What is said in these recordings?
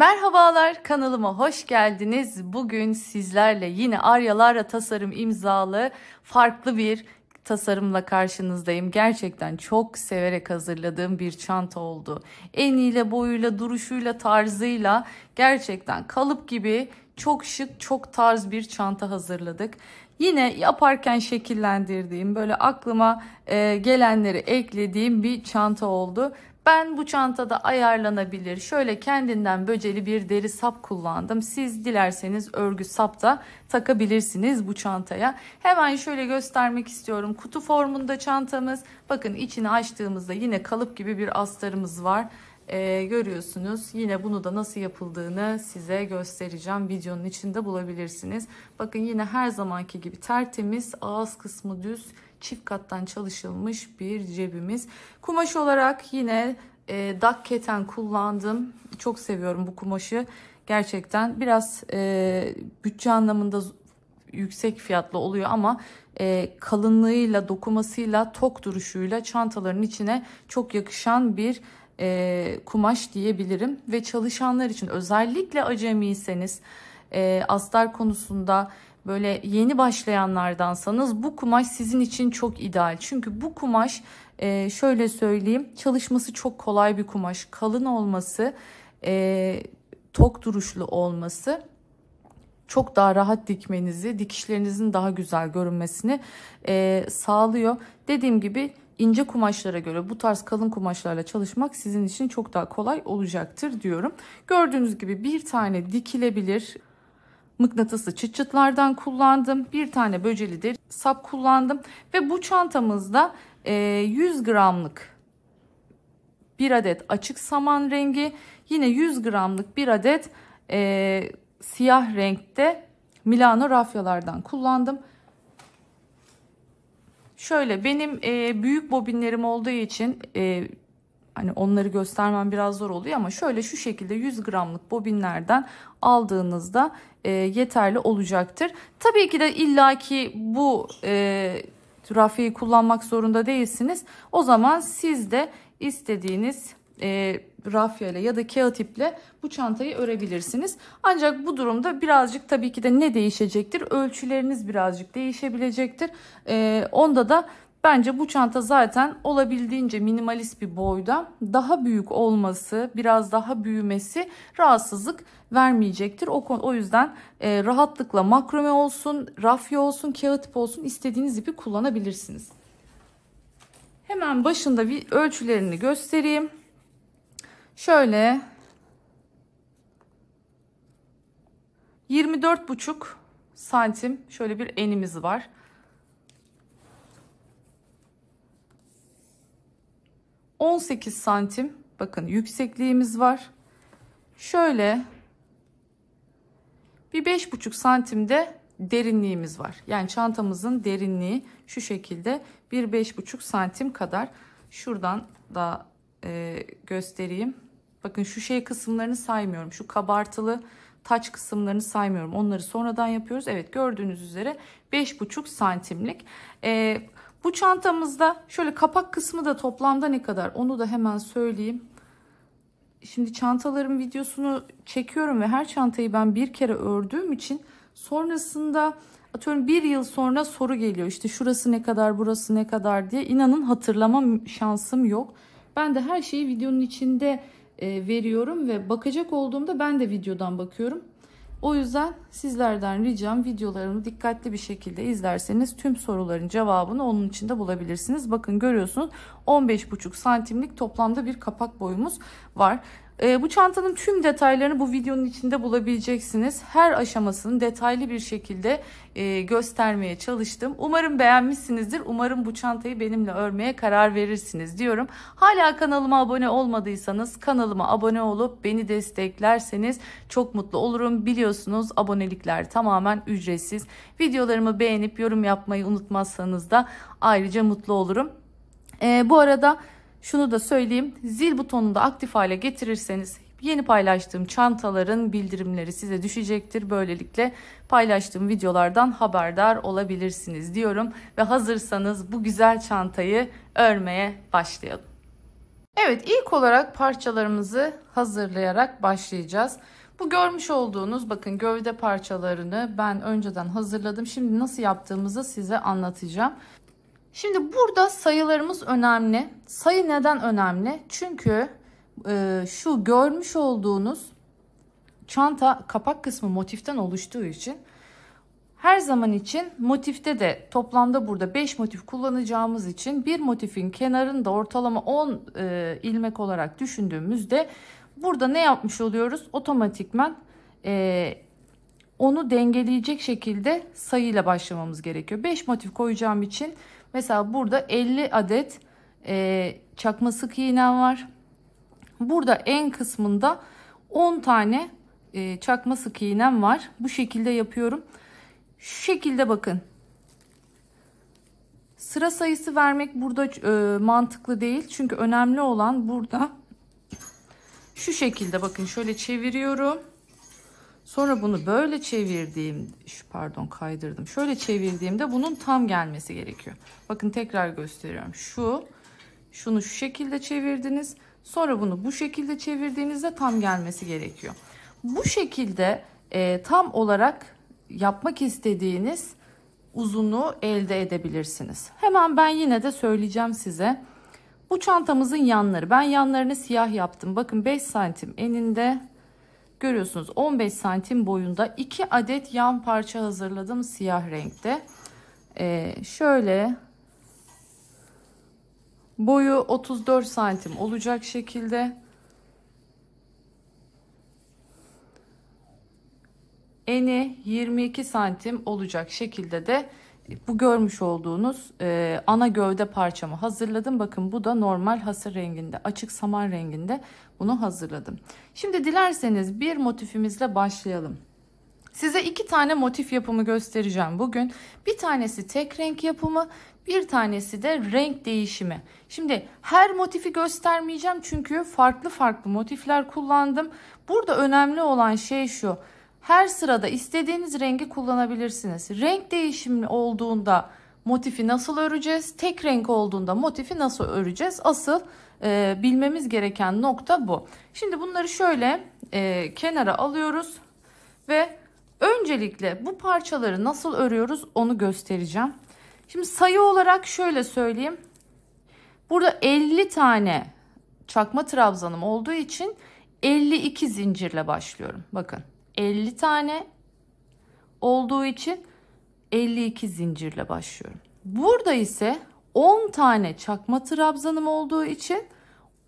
Merhabalar, kanalıma hoş geldiniz. Bugün sizlerle yine Arya Lara Tasarım imzalı farklı bir tasarımla karşınızdayım. Gerçekten çok severek hazırladığım bir çanta oldu. Eniyle, boyuyla, duruşuyla, tarzıyla gerçekten kalıp gibi çok şık, çok tarz bir çanta hazırladık. Yine yaparken şekillendirdiğim, böyle aklıma gelenleri eklediğim bir çanta oldu. Ben bu çantada ayarlanabilir, şöyle kendinden böceli bir deri sap kullandım. Siz dilerseniz örgü sap da takabilirsiniz bu çantaya. Hemen şöyle göstermek istiyorum. Kutu formunda çantamız. Bakın içini açtığımızda yine kalıp gibi bir astarımız var. Görüyorsunuz. Yine bunu da nasıl yapıldığını size göstereceğim. Videonun içinde bulabilirsiniz. Bakın yine her zamanki gibi tertemiz, ağız kısmı düz, çift kattan çalışılmış bir cebimiz. Kumaş olarak yine dak keten kullandım. Çok seviyorum bu kumaşı. Gerçekten biraz bütçe anlamında yüksek fiyatlı oluyor ama kalınlığıyla, dokumasıyla, tok duruşuyla çantaların içine çok yakışan bir kumaş diyebilirim. Ve çalışanlar için, özellikle acemiyseniz, astar konusunda böyle yeni başlayanlardansanız bu kumaş sizin için çok ideal. Çünkü bu kumaş şöyle söyleyeyim, çalışması çok kolay bir kumaş. Kalın olması, tok duruşlu olması çok daha rahat dikmenizi, dikişlerinizin daha güzel görünmesini sağlıyor. Dediğim gibi ince kumaşlara göre bu tarz kalın kumaşlarla çalışmak sizin için çok daha kolay olacaktır diyorum. Gördüğünüz gibi bir tane dikilebilir mıknatıslı çıt çıtlardan kullandım. Bir tane böceli deri sap kullandım. Ve bu çantamızda 100 gramlık bir adet açık saman rengi, yine 100 gramlık bir adet siyah renkte Milano rafyalardan kullandım. Şöyle benim büyük bobinlerim olduğu için hani onları göstermem biraz zor oluyor ama şöyle şu şekilde 100 gramlık bobinlerden aldığınızda yeterli olacaktır. Tabii ki de illaki bu rafyayı kullanmak zorunda değilsiniz. O zaman siz de istediğiniz rafyayla ya da kağıt iple bu çantayı örebilirsiniz. Ancak bu durumda birazcık tabii ki de ne değişecektir? Ölçüleriniz birazcık değişebilecektir. Onda da bence bu çanta zaten olabildiğince minimalist bir boyda, daha büyük olması, biraz daha büyümesi rahatsızlık vermeyecektir. O yüzden rahatlıkla makrome olsun, rafya olsun, kağıt ip olsun, istediğiniz ipi kullanabilirsiniz. Hemen başında bir ölçülerini göstereyim. Şöyle 24,5 santim şöyle bir enimiz var. 18 santim bakın yüksekliğimiz var. Şöyle bir 5,5 santimde derinliğimiz var. Yani çantamızın derinliği şu şekilde bir 5,5 santim kadar. Şuradan da göstereyim. Bakın şu şey kısımlarını saymıyorum. Şu kabartılı taç kısımlarını saymıyorum. Onları sonradan yapıyoruz. Evet, gördüğünüz üzere 5,5 santimlik. Bu çantamızda şöyle kapak kısmı da toplamda ne kadar onu da hemen söyleyeyim. Şimdi çantaların videosunu çekiyorum ve her çantayı ben bir kere ördüğüm için sonrasında atıyorum bir yıl sonra soru geliyor. İşte şurası ne kadar, burası ne kadar diye. İnanın hatırlamam şansım yok. Ben de her şeyi videonun içinde veriyorum ve bakacak olduğumda ben de videodan bakıyorum. O yüzden sizlerden ricam videolarımı dikkatli bir şekilde izlerseniz tüm soruların cevabını onun içinde bulabilirsiniz. Bakın görüyorsunuz 15,5 santimlik toplamda bir kapak boyumuz var. Bu çantanın tüm detaylarını bu videonun içinde bulabileceksiniz. Her aşamasını detaylı bir şekilde göstermeye çalıştım. Umarım beğenmişsinizdir. Umarım bu çantayı benimle örmeye karar verirsiniz diyorum. Hala kanalıma abone olmadıysanız kanalıma abone olup beni desteklerseniz çok mutlu olurum. Biliyorsunuz abonelikler tamamen ücretsiz. Videolarımı beğenip yorum yapmayı unutmazsanız da ayrıca mutlu olurum. Bu arada şunu da söyleyeyim. Zil butonunu da aktif hale getirirseniz yeni paylaştığım çantaların bildirimleri size düşecektir. Böylelikle paylaştığım videolardan haberdar olabilirsiniz diyorum. Ve hazırsanız bu güzel çantayı örmeye başlayalım. Evet, ilk olarak parçalarımızı hazırlayarak başlayacağız. Bu görmüş olduğunuz bakın gövde parçalarını ben önceden hazırladım. Şimdi nasıl yaptığımızı size anlatacağım. Şimdi burada sayılarımız önemli. Sayı neden önemli? Çünkü şu görmüş olduğunuz çanta kapak kısmı motiften oluştuğu için her zaman için motifte de toplamda burada 5 motif kullanacağımız için bir motifin kenarında ortalama 10 ilmek olarak düşündüğümüzde burada ne yapmış oluyoruz? Otomatikman onu dengeleyecek şekilde sayıyla başlamamız gerekiyor. 5 motif koyacağım için mesela burada 50 adet çakma sık iğnem var. Burada en kısmında 10 tane çakma sık iğnem var. Bu şekilde yapıyorum. Şu şekilde bakın. Sıra sayısı vermek burada mantıklı değil. Çünkü önemli olan burada şu şekilde bakın şöyle çeviriyorum. Sonra bunu böyle kaydırdım. Şöyle çevirdiğimde bunun tam gelmesi gerekiyor. Bakın tekrar gösteriyorum. Şunu şu şekilde çevirdiniz. Sonra bunu bu şekilde çevirdiğinizde tam gelmesi gerekiyor. Bu şekilde tam olarak yapmak istediğiniz uzunluğu elde edebilirsiniz. Hemen ben yine de söyleyeceğim size. Bu çantamızın yanları. Ben yanlarını siyah yaptım. Bakın 5 santim eninde, görüyorsunuz 15 santim boyunda 2 adet yan parça hazırladım siyah renkte. Şöyle boyu 34 santim olacak şekilde, eni 22 santim olacak şekilde de bu görmüş olduğunuz ana gövde parçamı hazırladım. Bakın bu da normal hasır renginde, açık saman renginde bunu hazırladım. Şimdi dilerseniz bir motifimizle başlayalım. Size 2 tane motif yapımı göstereceğim bugün. Bir tanesi tek renk yapımı, bir tanesi de renk değişimi. Şimdi her motifi göstermeyeceğim çünkü farklı farklı motifler kullandım. Burada önemli olan şey şu. Her sırada istediğiniz rengi kullanabilirsiniz. Renk değişimi olduğunda motifi nasıl öreceğiz? Tek renk olduğunda motifi nasıl öreceğiz? Asıl bilmemiz gereken nokta bu. Şimdi bunları şöyle kenara alıyoruz ve öncelikle bu parçaları nasıl örüyoruz onu göstereceğim. Şimdi sayı olarak şöyle söyleyeyim. Burada 50 tane çakma trabzanım olduğu için 52 zincirle başlıyorum. Bakın 50 tane olduğu için 52 zincirle başlıyorum. Burada ise 10 tane çakma trabzanım olduğu için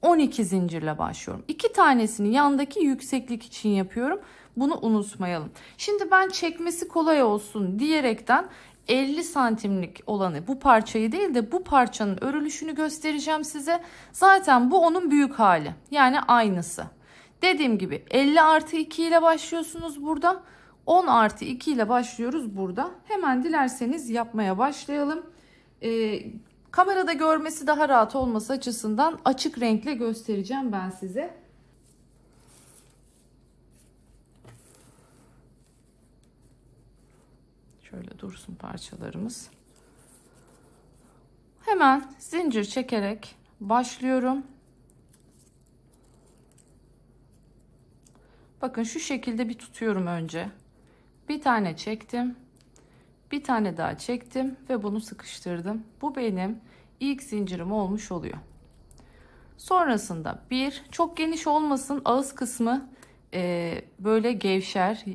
12 zincirle başlıyorum. 2 tanesini yandaki yükseklik için yapıyorum. Bunu unutmayalım. Şimdi ben çekmesi kolay olsun diyerekten 50 santimlik olanı, bu parçayı değil de bu parçanın örülüşünü göstereceğim size. Zaten bu onun büyük hali. Yani aynısı. Dediğim gibi 50 artı 2 ile başlıyorsunuz burada. 10 artı 2 ile başlıyoruz burada. Hemen dilerseniz yapmaya başlayalım. Kamerada görmesi daha rahat olması açısından açık renkle göstereceğim ben size. Şöyle dursun parçalarımız. Hemen zincir çekerek başlıyorum. Bakın şu şekilde bir tutuyorum önce. Bir tane çektim. Bir tane daha çektim ve bunu sıkıştırdım. Bu benim ilk zincirim olmuş oluyor. Sonrasında çok geniş olmasın, ağız kısmı böyle gevşer.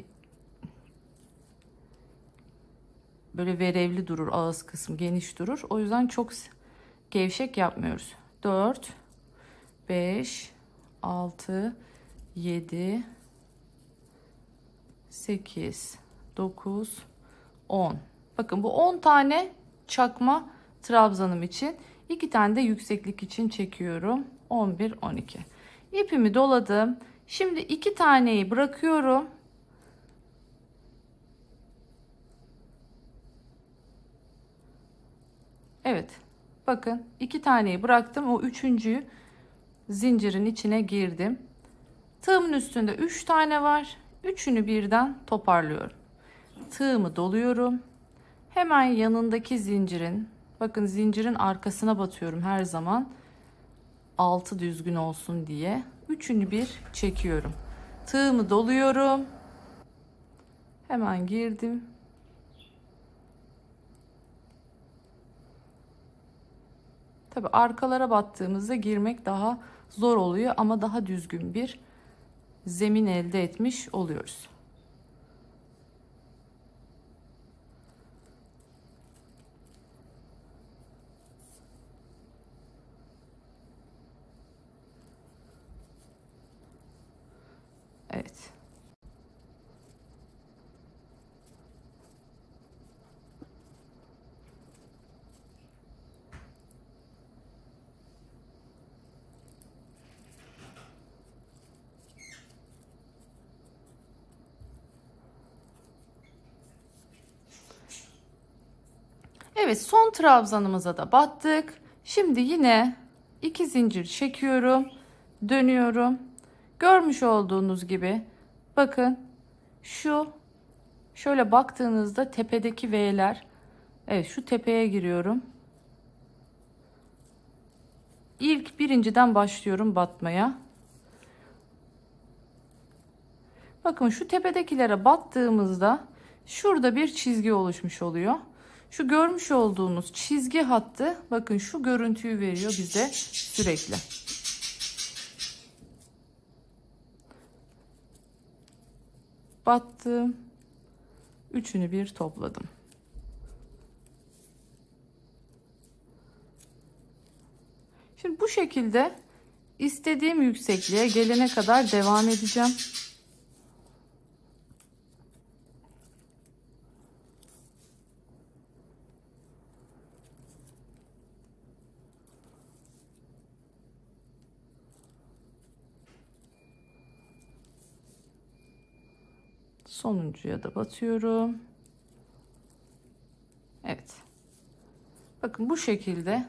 Böyle verevli durur, ağız kısmı geniş durur. O yüzden çok gevşek yapmıyoruz. 4, 5, 6, 7, 8, 9, 10. Bakın bu 10 tane çakma trabzanım için, 2 tane de yükseklik için çekiyorum. 11, 12. İpimi doladım. Şimdi 2 taneyi bırakıyorum. Evet. Bakın 2 taneyi bıraktım. O üçüncüyü zincirin içine girdim. Tığımın üstünde 3 tane var. Üçünü birden toparlıyorum. Tığımı doluyorum. Hemen yanındaki zincirin, bakın zincirin arkasına batıyorum her zaman. altı düzgün olsun diye. Üçünü bir çekiyorum. Tığımı doluyorum. Hemen girdim. Tabii arkalara battığımızda girmek daha zor oluyor ama daha düzgün bir zemin elde etmiş oluyoruz. Evet. Evet, son trabzanımıza da battık. Şimdi yine 2 zincir çekiyorum. Dönüyorum. Görmüş olduğunuz gibi bakın şöyle baktığınızda tepedeki V'ler, evet şu tepeye giriyorum. İlk birinciden başlıyorum batmaya. Bakın şu tepedekilere battığımızda şurada bir çizgi oluşmuş oluyor. Şu görmüş olduğunuz çizgi hattı bakın şu görüntüyü veriyor bize sürekli. Battım. Üçünü bir topladım. Şimdi bu şekilde istediğim yüksekliğe gelene kadar devam edeceğim. Sonuncuya da batıyorum. Evet. Bakın bu şekilde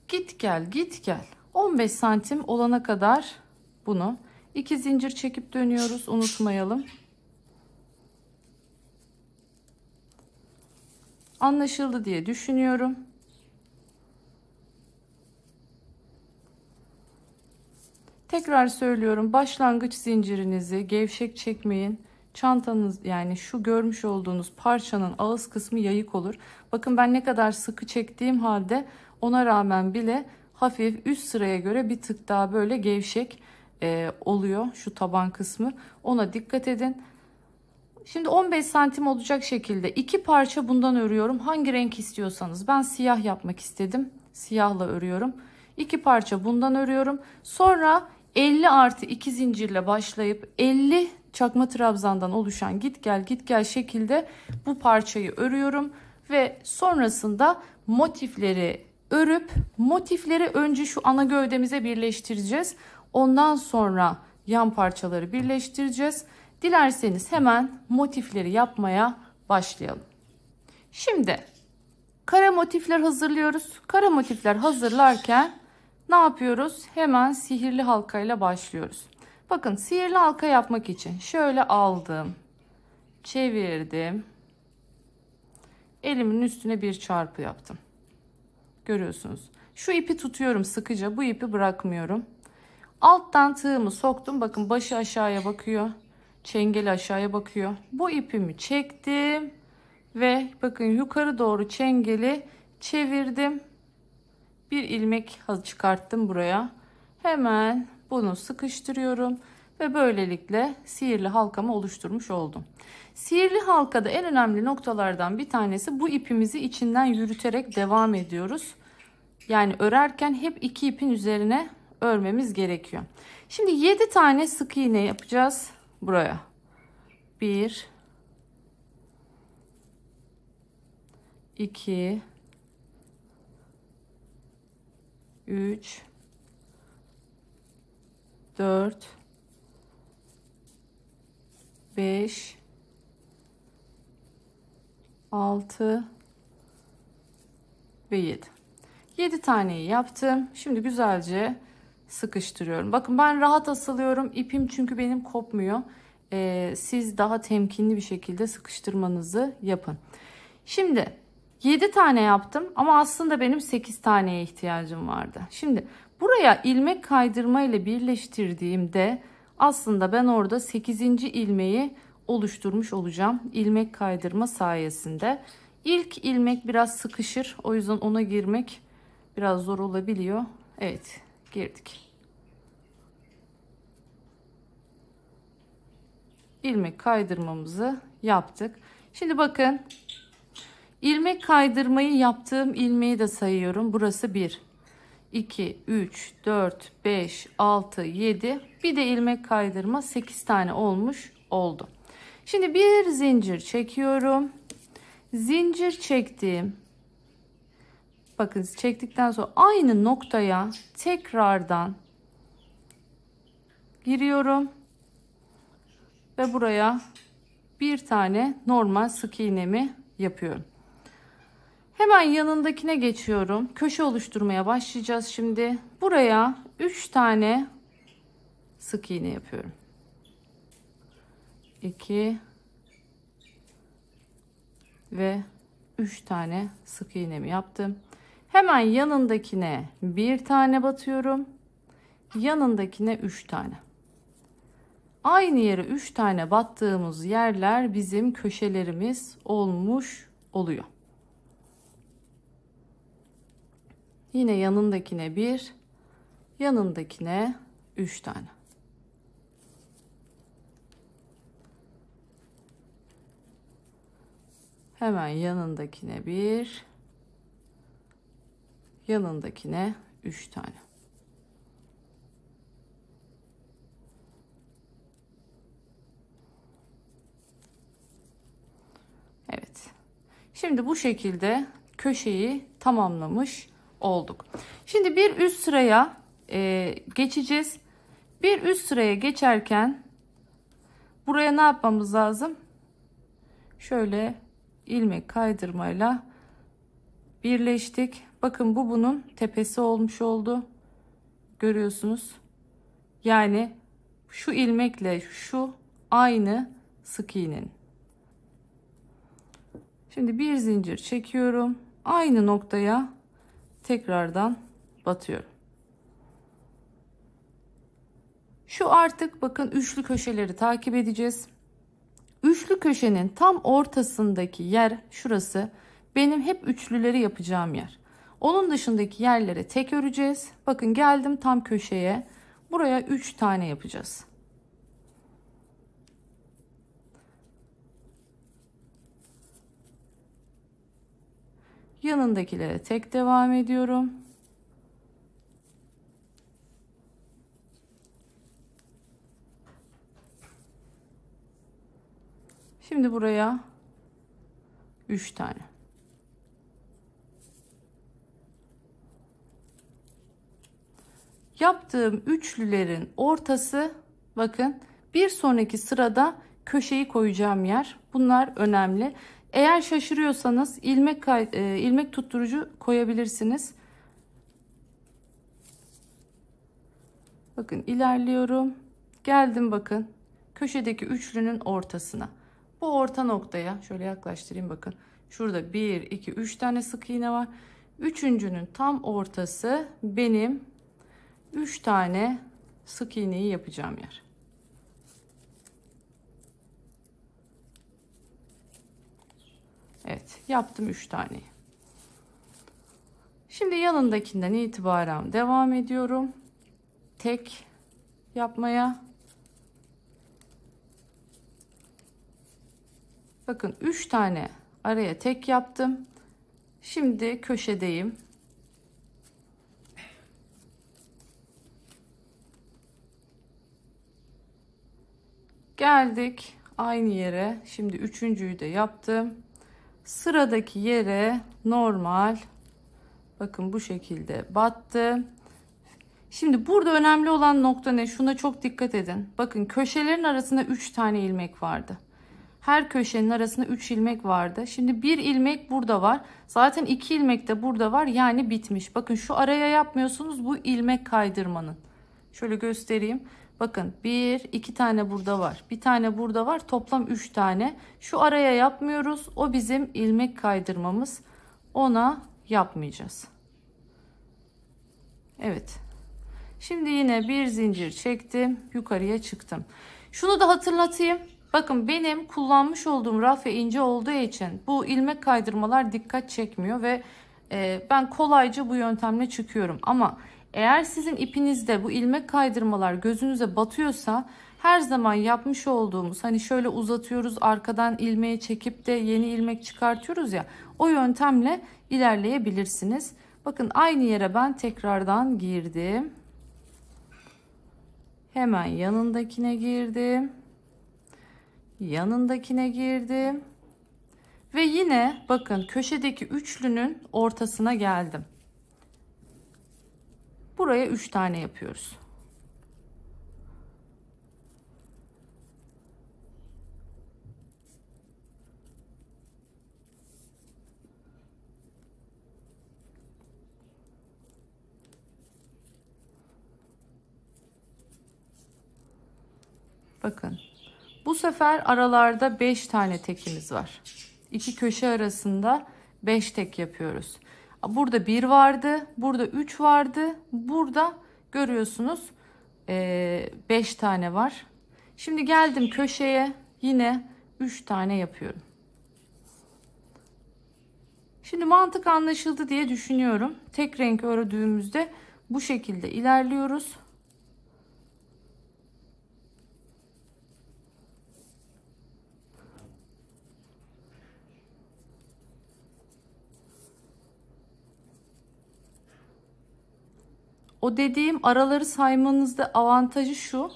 git gel git gel 15 santim olana kadar bunu 2 zincir çekip dönüyoruz, unutmayalım. Anlaşıldı diye düşünüyorum. Tekrar söylüyorum, başlangıç zincirinizi gevşek çekmeyin. Çantanız, yani şu görmüş olduğunuz parçanın ağız kısmı yayık olur. Bakın ben ne kadar sıkı çektiğim halde ona rağmen bile hafif üst sıraya göre bir tık daha böyle gevşek oluyor şu taban kısmı. Ona dikkat edin. Şimdi 15 santim olacak şekilde iki parça bundan örüyorum. Hangi renk istiyorsanız, ben siyah yapmak istedim. Siyahla örüyorum. İki parça bundan örüyorum. Sonra 50 artı 2 zincirle başlayıp 50 çakma trabzandan oluşan git gel git gel şekilde bu parçayı örüyorum. Ve sonrasında motifleri örüp motifleri önce şu ana gövdemize birleştireceğiz. Ondan sonra yan parçaları birleştireceğiz. Dilerseniz hemen motifleri yapmaya başlayalım. Şimdi kara motifler hazırlıyoruz. Kara motifler hazırlarken ne yapıyoruz? Hemen sihirli halkayla başlıyoruz. Bakın sihirli halka yapmak için şöyle aldım, çevirdim, elimin üstüne bir çarpı yaptım. Görüyorsunuz. Şu ipi tutuyorum sıkıca, bu ipi bırakmıyorum. Alttan tığımı soktum. Bakın başı aşağıya bakıyor. Çengeli aşağıya bakıyor. Bu ipimi çektim ve bakın yukarı doğru çengeli çevirdim. Bir ilmek çıkarttım buraya. Hemen bunu sıkıştırıyorum ve böylelikle sihirli halkamı oluşturmuş oldum. Sihirli halkada en önemli noktalardan bir tanesi, bu ipimizi içinden yürüterek devam ediyoruz. Yani örerken hep iki ipin üzerine örmemiz gerekiyor. Şimdi 7 tane sık iğne yapacağız buraya. 1 2 3 4 5 6 ve 7. 7 taneyi yaptım. Şimdi güzelce sıkıştırıyorum. Bakın ben rahat asılıyorum. İpim çünkü benim kopmuyor. Siz daha temkinli bir şekilde sıkıştırmanızı yapın. Şimdi 7 tane yaptım ama aslında benim 8 taneye ihtiyacım vardı. Şimdi buraya ilmek kaydırma ile birleştirdiğimde aslında ben orada 8. ilmeği oluşturmuş olacağım. İlmek kaydırma sayesinde. İlk ilmek biraz sıkışır. O yüzden ona girmek biraz zor olabiliyor. Evet, girdik. İlmek kaydırmamızı yaptık. Şimdi bakın, ilmek kaydırmayı yaptığım ilmeği de sayıyorum. Burası 1, 2, 3, 4, 5, 6, 7. Bir de ilmek kaydırma 8 tane olmuş oldu. Şimdi bir zincir çekiyorum. Zincir çektiğim, bakın çektikten sonra aynı noktaya tekrardan giriyorum. Ve buraya bir tane normal sık iğnemi yapıyorum. Hemen yanındakine geçiyorum. Köşe oluşturmaya başlayacağız şimdi. Buraya 3 tane sık iğne yapıyorum. 2 ve 3 tane sık iğnemi yaptım. Hemen yanındakine bir tane batıyorum. Yanındakine 3 tane. Aynı yere 3 tane battığımız yerler bizim köşelerimiz olmuş oluyor. Yine yanındakine 1, yanındakine 3 tane. Hemen yanındakine 1, yanındakine 3 tane. Evet. Şimdi bu şekilde köşeyi tamamlamış olduk. Şimdi bir üst sıraya geçeceğiz. Bir üst sıraya geçerken buraya ne yapmamız lazım? Şöyle ilmek kaydırmayla birleştik. Bakın bu bunun tepesi olmuş oldu. Görüyorsunuz. Yani şu ilmekle şu aynı sık iğnenin. Şimdi bir zincir çekiyorum. Aynı noktaya tekrardan batıyorum. Şu artık bakın üçlü köşeleri takip edeceğiz. Üçlü köşenin tam ortasındaki yer şurası. Benim hep üçlüleri yapacağım yer. Onun dışındaki yerlere tek öreceğiz. Bakın geldim tam köşeye. Buraya 3 tane yapacağız. Yanındakilere tek devam ediyorum. Şimdi buraya 3 tane. Yaptığım üçlülerin ortası, bakın bir sonraki sırada köşeyi koyacağım yer. Bunlar önemli. Eğer şaşırıyorsanız ilmek tutturucu koyabilirsiniz. Bakın ilerliyorum. Geldim bakın köşedeki üçlünün ortasına. Bu orta noktaya şöyle yaklaştırayım bakın. Şurada 1, 2, 3 tane sık iğne var. Üçüncünün tam ortası benim 3 tane sık iğneyi yapacağım yer. Evet, yaptım 3 taneyi. Şimdi yanındakinden itibaren devam ediyorum. Tek yapmaya. Bakın 3 tane araya tek yaptım. Şimdi köşedeyim. Geldik aynı yere. Şimdi üçüncüyü de yaptım. Sıradaki yere normal, bakın bu şekilde battı. Şimdi burada önemli olan nokta ne? Şuna çok dikkat edin. Bakın köşelerin arasında 3 tane ilmek vardı. Her köşenin arasında 3 ilmek vardı. Şimdi bir ilmek burada var. Zaten 2 ilmek de burada var. Yani bitmiş. Bakın şu araya yapmıyorsunuz bu ilmek kaydırmanın. Şöyle göstereyim. Bakın 1, 2 tane burada var. Bir tane burada var. Toplam 3 tane. Şu araya yapmıyoruz. O bizim ilmek kaydırmamız Ona yapmayacağız. Evet. Şimdi yine bir zincir çektim. Yukarıya çıktım. Şunu da hatırlatayım. Bakın benim kullanmış olduğum rafe ince olduğu için bu ilmek kaydırmalar dikkat çekmiyor ve ben kolayca bu yöntemle çıkıyorum. Ama eğer sizin ipinizde bu ilmek kaydırmalar gözünüze batıyorsa her zaman yapmış olduğumuz, hani şöyle uzatıyoruz, arkadan ilmeği çekip de yeni ilmek çıkartıyoruz ya, o yöntemle ilerleyebilirsiniz. Bakın aynı yere ben tekrardan girdim. Hemen yanındakine girdim. Yanındakine girdim. Ve yine bakın köşedeki üçlünün ortasına geldim. Buraya 3 tane yapıyoruz. Bakın. Bu sefer aralarda 5 tane tekimiz var. İki köşe arasında 5 tek yapıyoruz. Burada 1 vardı. Burada 3 vardı. Burada görüyorsunuz 5 tane var. Şimdi geldim köşeye, yine 3 tane yapıyorum. Şimdi mantık anlaşıldı diye düşünüyorum. Tek renk ördüğümüzde bu şekilde ilerliyoruz. O dediğim araları saymanızda avantajı şu.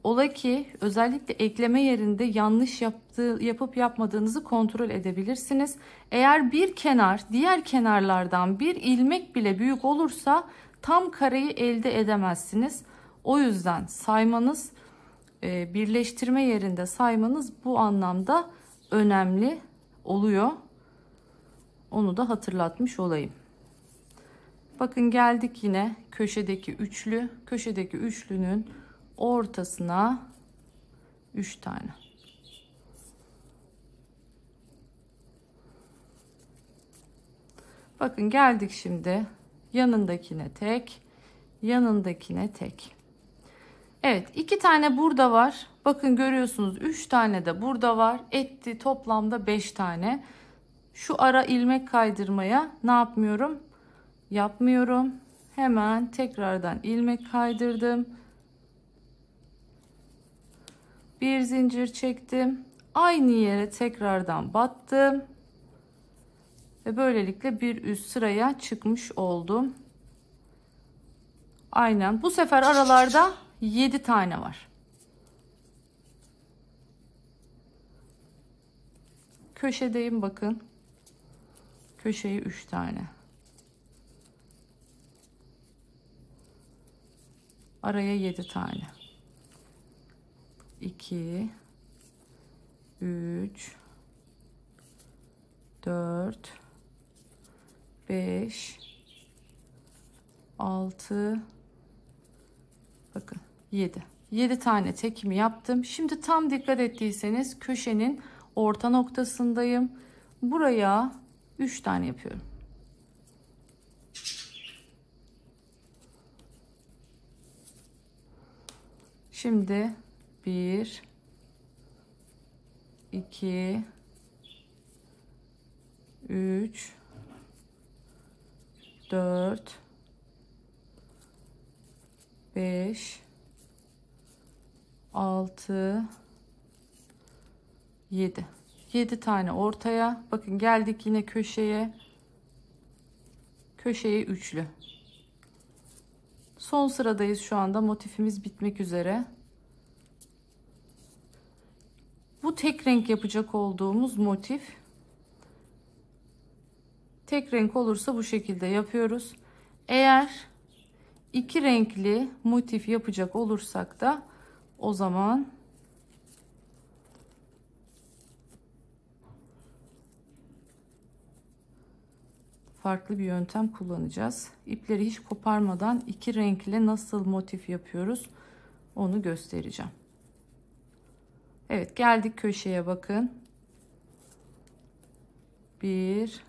Ola ki özellikle ekleme yerinde yanlış yapıp yapmadığınızı kontrol edebilirsiniz. Eğer bir kenar diğer kenarlardan bir ilmek bile büyük olursa tam kareyi elde edemezsiniz. O yüzden saymanız, birleştirme yerinde saymanız bu anlamda önemli oluyor. Onu da hatırlatmış olayım. Bakın geldik yine köşedeki üçlü. Köşedeki üçlünün ortasına 3 tane. Bakın geldik şimdi yanındakine tek, yanındakine tek. Evet, 2 tane burada var. Bakın görüyorsunuz 3 tane de burada var. Etti toplamda 5 tane. Şu ara ilmek kaydırmaya ne yapmıyorum? Yapmıyorum. Hemen tekrardan ilmek kaydırdım. Bir zincir çektim. Aynı yere tekrardan battım. Ve böylelikle bir üst sıraya çıkmış oldum. Aynen. Bu sefer aralarda 7 tane var. Köşedeyim bakın. Köşeyi 3 tane. Araya 7 tane. 2 3 4 5 6 bakın 7 tane tekimi yaptım. Şimdi tam dikkat ettiyseniz köşenin orta noktasındayım. Buraya 3 tane yapıyorum. Şimdi 1 2 3 4 5 6 7 tane ortaya. Bakın geldik yine köşeye. Köşeye üçlü. Son sıradayız şu anda. Motifimiz bitmek üzere. Bu tek renk yapacak olduğumuz motif. Tek renk olursa bu şekilde yapıyoruz. Eğer iki renkli motif yapacak olursak da o zaman farklı bir yöntem kullanacağız. İpleri hiç koparmadan iki renkle nasıl motif yapıyoruz onu göstereceğim. Evet, geldik köşeye bakın. 1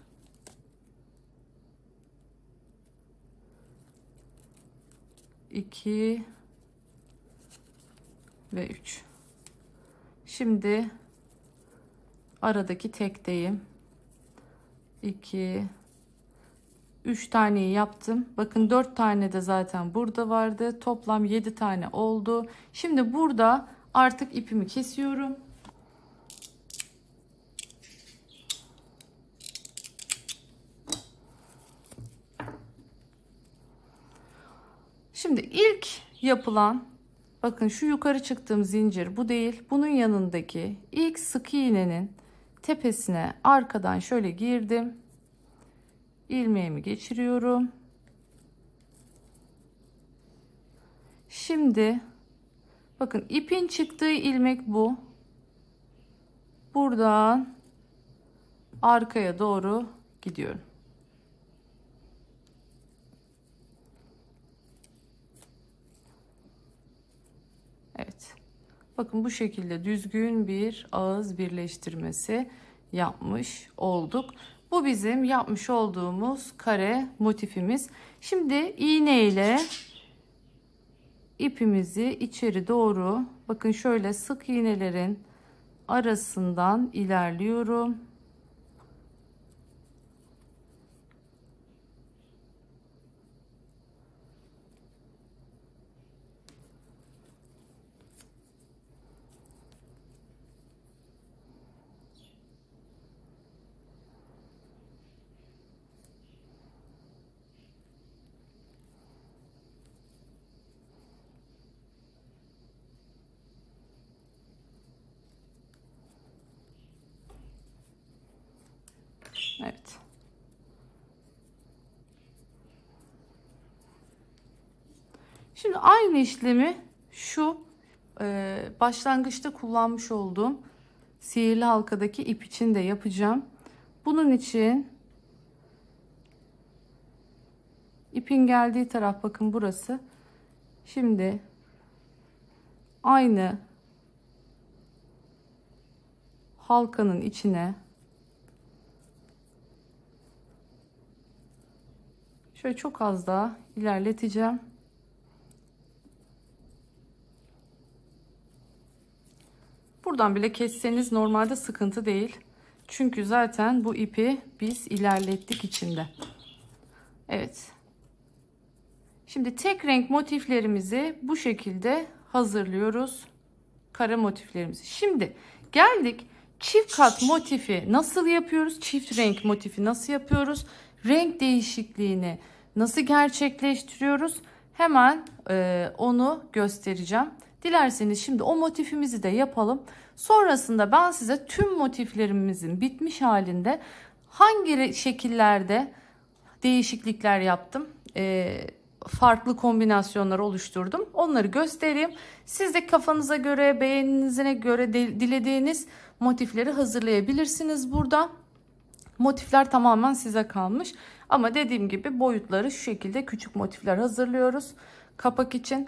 2 ve 3. Şimdi aradaki tekteyim. 2 3 taneyi yaptım. Bakın 4 tane de zaten burada vardı. Toplam 7 tane oldu. Şimdi burada artık ipimi kesiyorum. Şimdi ilk yapılan, bakın şu yukarı çıktığım zincir bu değil. Bunun yanındaki ilk sık iğnenin tepesine arkadan şöyle girdim. İlmeğimi geçiriyorum. Şimdi bakın ipin çıktığı ilmek bu. Buradan arkaya doğru gidiyorum. Evet. Bakın bu şekilde düzgün bir ağız birleştirmesi yapmış olduk. Bu bizim yapmış olduğumuz kare motifimiz. Şimdi iğne ile ipimizi içeri doğru, bakın şöyle sık iğnelerin arasından ilerliyorum. Evet. Şimdi aynı işlemi şu başlangıçta kullanmış olduğum sihirli halkadaki ip için de yapacağım. Bunun için ipin geldiği taraf bakın burası. Şimdi aynı halkanın içine şöyle çok az daha ilerleteceğim. Buradan bile kesseniz normalde sıkıntı değil. Çünkü zaten bu ipi biz ilerlettik içinde. Evet. Şimdi tek renk motiflerimizi bu şekilde hazırlıyoruz. Kare motiflerimizi. Şimdi geldik çift kat motifi nasıl yapıyoruz? Çift renk motifi nasıl yapıyoruz? Renk değişikliğini nasıl gerçekleştiriyoruz? Hemen onu göstereceğim. Dilerseniz şimdi o motifimizi de yapalım. Sonrasında ben size tüm motiflerimizin bitmiş halinde hangi şekillerde değişiklikler yaptım, farklı kombinasyonlar oluşturdum. Onları göstereyim. Siz de kafanıza göre, beğeninize göre dilediğiniz motifleri hazırlayabilirsiniz burada. Motifler tamamen size kalmış. Ama dediğim gibi boyutları şu şekilde küçük motifler hazırlıyoruz kapak için.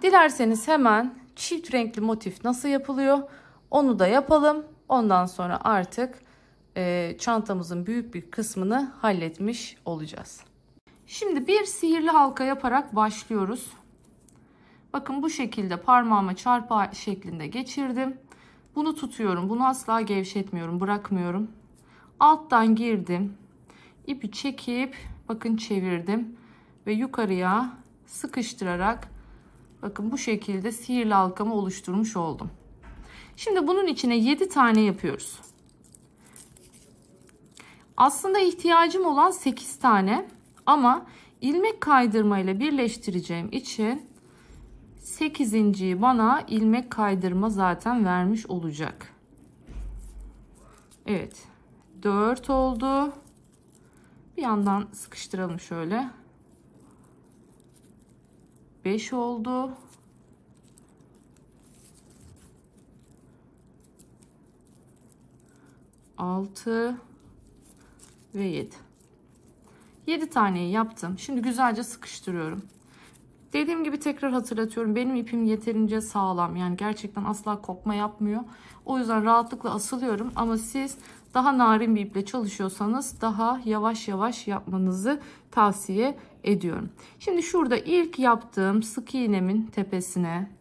Dilerseniz hemen çift renkli motif nasıl yapılıyor onu da yapalım. Ondan sonra artık çantamızın büyük bir kısmını halletmiş olacağız. Şimdi bir sihirli halka yaparak başlıyoruz. Bakın bu şekilde parmağıma çarpı şeklinde geçirdim. Bunu tutuyorum. Bunu asla gevşetmiyorum, bırakmıyorum. Alttan girdim. İpi çekip bakın çevirdim ve yukarıya sıkıştırarak bakın bu şekilde sihirli halkamı oluşturmuş oldum. Şimdi bunun içine 7 tane yapıyoruz. Aslında ihtiyacım olan 8 tane ama ilmek kaydırma ile birleştireceğim için 8.'yi bana ilmek kaydırma zaten vermiş olacak. Evet. 4 oldu. Bir yandan sıkıştıralım şöyle. 5 oldu. 6 ve 7. 7 taneyi yaptım. Şimdi güzelce sıkıştırıyorum. Dediğim gibi tekrar hatırlatıyorum. Benim ipim yeterince sağlam. Yani gerçekten asla kopma yapmıyor. O yüzden rahatlıkla asılıyorum. Ama siz Daha narin bir iple çalışıyorsanız daha yavaş yavaş yapmanızı tavsiye ediyorum. Şimdi şurada ilk yaptığım sık iğnemin tepesine,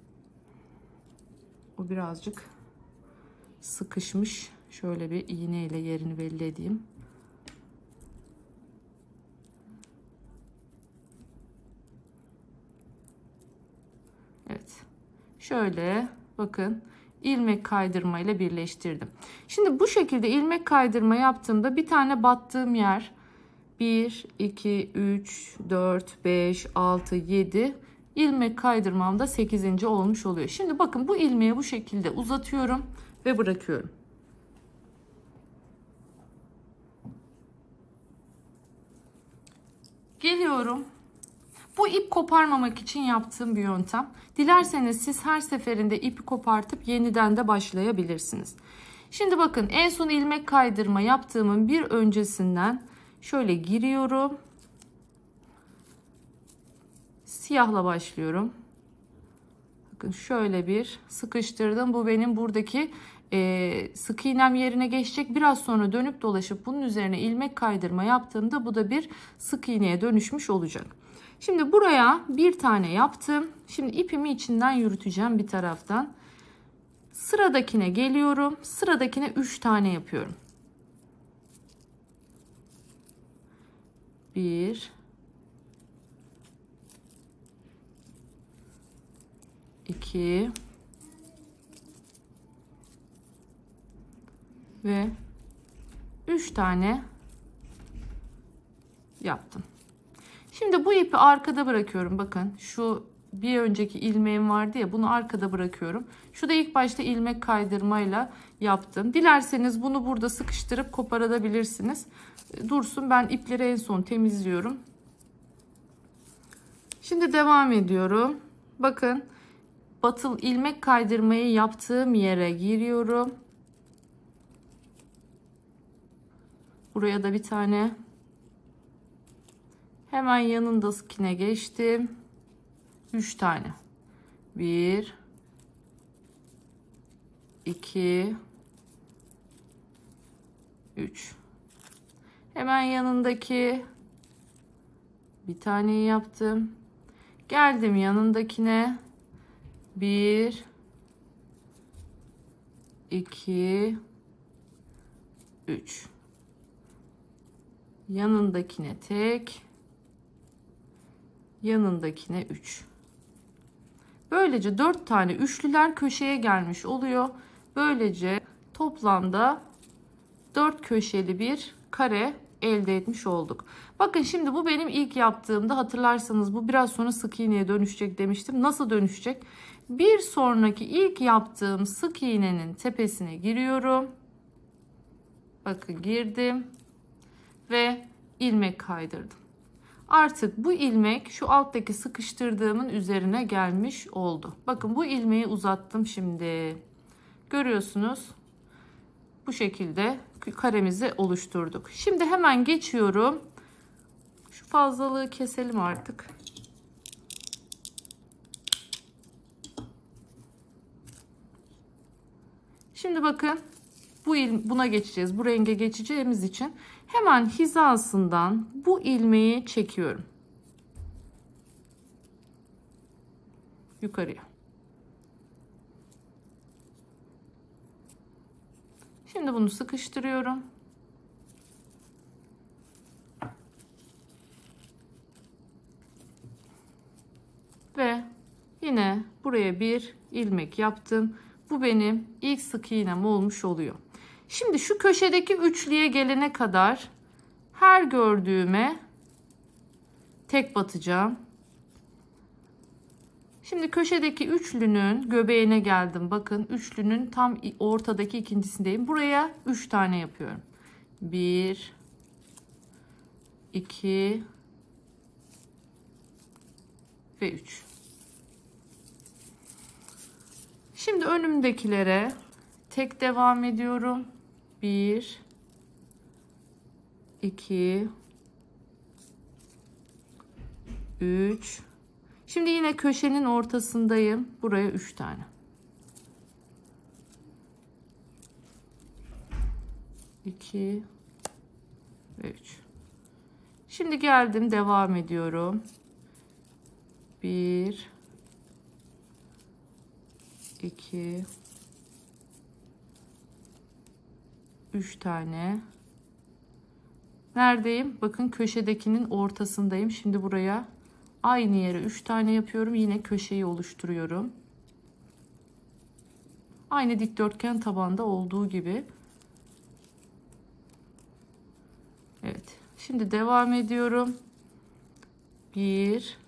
o birazcık sıkışmış. Şöyle bir iğne ile yerini belli edeyim. Evet. Şöyle bakın, ilmek kaydırma ile birleştirdim. Şimdi bu şekilde ilmek kaydırma yaptığımda bir tane battığım yer 1, 2, 3, 4, 5, 6, 7 ilmek kaydırmamda 8. olmuş oluyor. Şimdi bakın, bu ilmeği bu şekilde uzatıyorum ve bırakıyorum. Geliyorum. Bu ip koparmamak için yaptığım bir yöntem. Dilerseniz siz her seferinde ipi kopartıp yeniden de başlayabilirsiniz. Şimdi bakın, en son ilmek kaydırma yaptığımın bir öncesinden şöyle giriyorum. Siyahla başlıyorum. Bakın şöyle bir sıkıştırdım. Bu benim buradaki sık iğnem yerine geçecek. Biraz sonra dönüp dolaşıp bunun üzerine ilmek kaydırma yaptığımda bu da bir sık iğneye dönüşmüş olacak. Şimdi buraya bir tane yaptım. Şimdi ipimi içinden yürüteceğim bir taraftan. Sıradakine geliyorum. Sıradakine 3 tane yapıyorum. 1 2 ve 3 tane yaptım. Şimdi bu ipi arkada bırakıyorum. Bakın, şu bir önceki ilmeğim vardı ya, bunu arkada bırakıyorum. Şu da ilk başta ilmek kaydırmayla yaptım. Dilerseniz bunu burada sıkıştırıp koparabilirsiniz. Dursun, ben ipleri en son temizliyorum. Şimdi devam ediyorum. Bakın, batıl ilmek kaydırmayı yaptığım yere giriyorum. Buraya da bir tane. Hemen yanındakine geçtim. 3 tane. 1 2 3. Hemen yanındaki bir taneyi yaptım. Geldim yanındakine. 1 2 3. Yanındakine tek, yanındakine 3. Böylece 4 tane üçlüler köşeye gelmiş oluyor. Böylece toplamda 4 köşeli bir kare elde etmiş olduk. Bakın, şimdi bu benim ilk yaptığımda, hatırlarsanız bu biraz sonra sık iğneye dönüşecek demiştim. Nasıl dönüşecek? Bir sonraki ilk yaptığım sık iğnenin tepesine giriyorum. Bakın, girdim ve ilmek kaydırdım. Artık bu ilmek şu alttaki sıkıştırdığımın üzerine gelmiş oldu. Bakın, bu ilmeği uzattım şimdi. Görüyorsunuz. Bu şekilde karemizi oluşturduk. Şimdi hemen geçiyorum. Şu fazlalığı keselim artık. Şimdi bakın, buna geçeceğiz. Bu renge geçeceğimiz için hemen hizasından bu ilmeği çekiyorum. Yukarıya. Şimdi bunu sıkıştırıyorum. Ve yine buraya bir ilmek yaptım. Bu benim ilk sık iğnem olmuş oluyor. Şimdi şu köşedeki üçlüye gelene kadar her gördüğüme tek batacağım. Şimdi köşedeki üçlünün göbeğine geldim. Bakın, üçlünün tam ortadaki ikincisindeyim. Buraya 3 tane yapıyorum. 1 2 ve 3. Şimdi önümdekilere tek devam ediyorum. 1 2 3. Şimdi yine köşenin ortasındayım. Buraya 3 tane. 2 ve 3. Şimdi geldim, devam ediyorum. 1 2 3 tane. Neredeyim? Bakın köşedekinin ortasındayım. Şimdi buraya aynı yere 3 tane yapıyorum. Yine köşeyi oluşturuyorum. Aynı dikdörtgen tabanda olduğu gibi. Evet. Şimdi devam ediyorum. 1.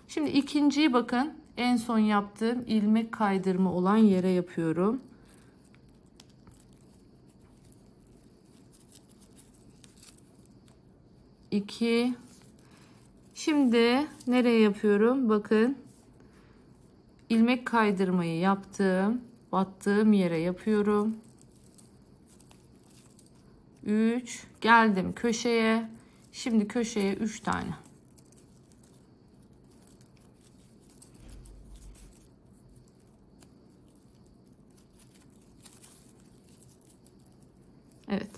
Şimdi ikinciyi bakın en son yaptığım ilmek kaydırma olan yere yapıyorum. 2. Şimdi nereye yapıyorum? Bakın ilmek kaydırmayı yaptım. Battığım yere yapıyorum. 3. Geldim köşeye. Şimdi köşeye 3 tane. Evet.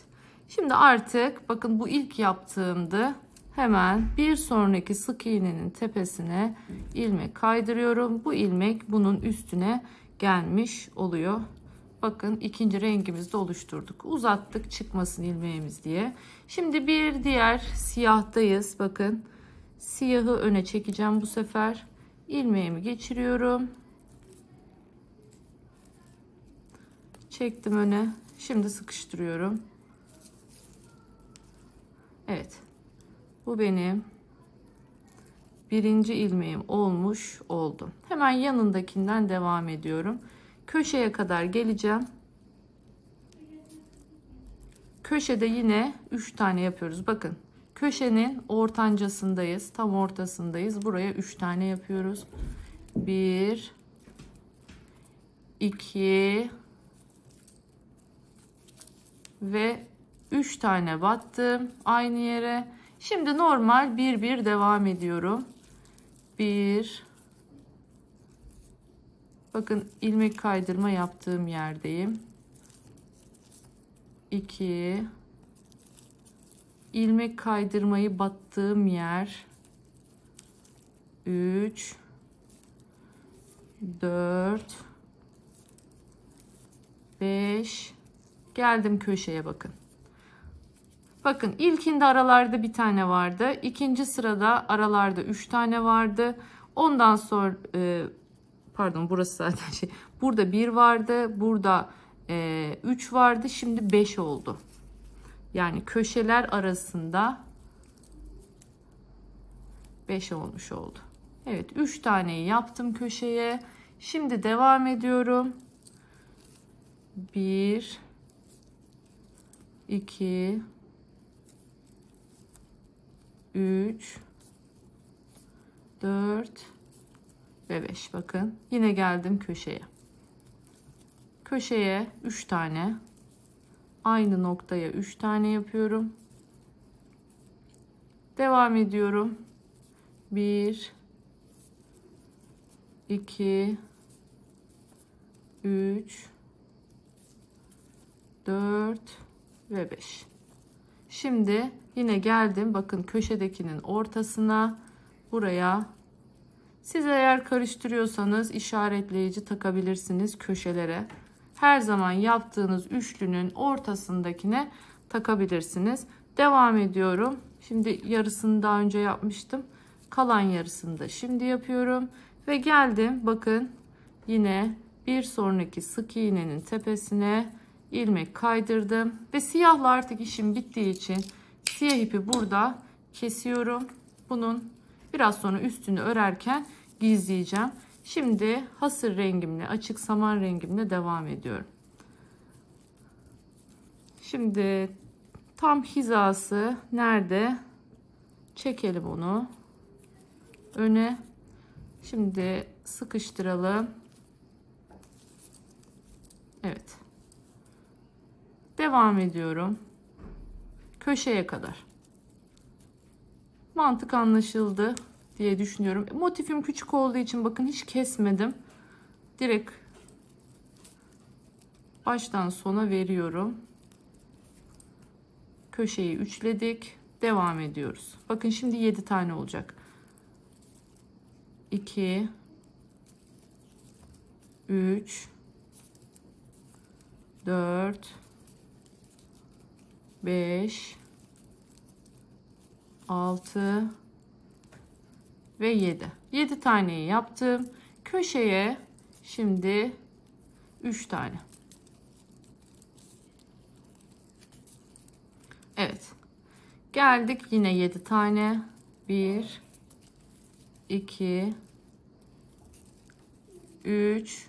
Şimdi artık bakın bu ilk yaptığımdı. Hemen bir sonraki sık iğnenin tepesine ilmek kaydırıyorum. Bu ilmek bunun üstüne gelmiş oluyor. Bakın ikinci rengimizi de oluşturduk. Uzattık çıkmasın ilmeğimiz diye. Şimdi bir diğer siyahtayız. Bakın siyahı öne çekeceğim bu sefer. İlmeğimi geçiriyorum. Çektim öne. Şimdi sıkıştırıyorum. Evet. Bu benim birinci ilmeğim olmuş oldu. Hemen yanındakinden devam ediyorum. Köşeye kadar geleceğim. Köşede yine 3 tane yapıyoruz. Bakın köşenin ortancasındayız. Tam ortasındayız. Buraya 3 tane yapıyoruz. 1 2 ve 3 tane battım aynı yere. Şimdi normal bir devam ediyorum. 1. Bakın ilmek kaydırma yaptığım yerdeyim. 2. ilmek kaydırmayı battığım yer. 3 4 5. Geldim köşeye bakın. Bakın ilkinde aralarda bir tane vardı. İkinci sırada aralarda 3 tane vardı. Ondan sonra pardon burası zaten şey. Burada 1 vardı. Burada 3 vardı. Şimdi 5 oldu. Yani köşeler arasında 5 olmuş oldu. Evet 3 taneyi yaptım köşeye. Şimdi devam ediyorum. 1 2 3 4 ve 5. Bakın yine geldim köşeye. Köşeye 3 tane. Aynı noktaya 3 tane yapıyorum. Devam ediyorum. 1 2 3 4 ve 5. Şimdi yine geldim. Bakın köşedekinin ortasına buraya. Siz eğer karıştırıyorsanız işaretleyici takabilirsiniz köşelere. Her zaman yaptığınız üçlünün ortasındakine takabilirsiniz. Devam ediyorum. Şimdi yarısını daha önce yapmıştım. Kalan yarısını da şimdi yapıyorum. Ve geldim. Bakın yine bir sonraki sık iğnenin tepesine ilmek kaydırdım. Ve siyahla artık işim bittiği için siyah ipi burada kesiyorum. Bunun biraz sonra üstünü örerken gizleyeceğim. Şimdi hasır rengimle, açık saman rengimle devam ediyorum. Şimdi tam hizası nerede? Çekelim onu öne. Şimdi sıkıştıralım. Evet. Devam ediyorum. Köşeye kadar. Mantık anlaşıldı diye düşünüyorum. Motifim küçük olduğu için bakın hiç kesmedim. Direkt baştan sona veriyorum. Köşeyi üçledik. Devam ediyoruz. Bakın şimdi 7 tane olacak. 2 3 4 5 6 ve 7. 7 taneyi yaptım. Köşeye şimdi 3 tane. Evet. Geldik yine 7 tane. 1 2 3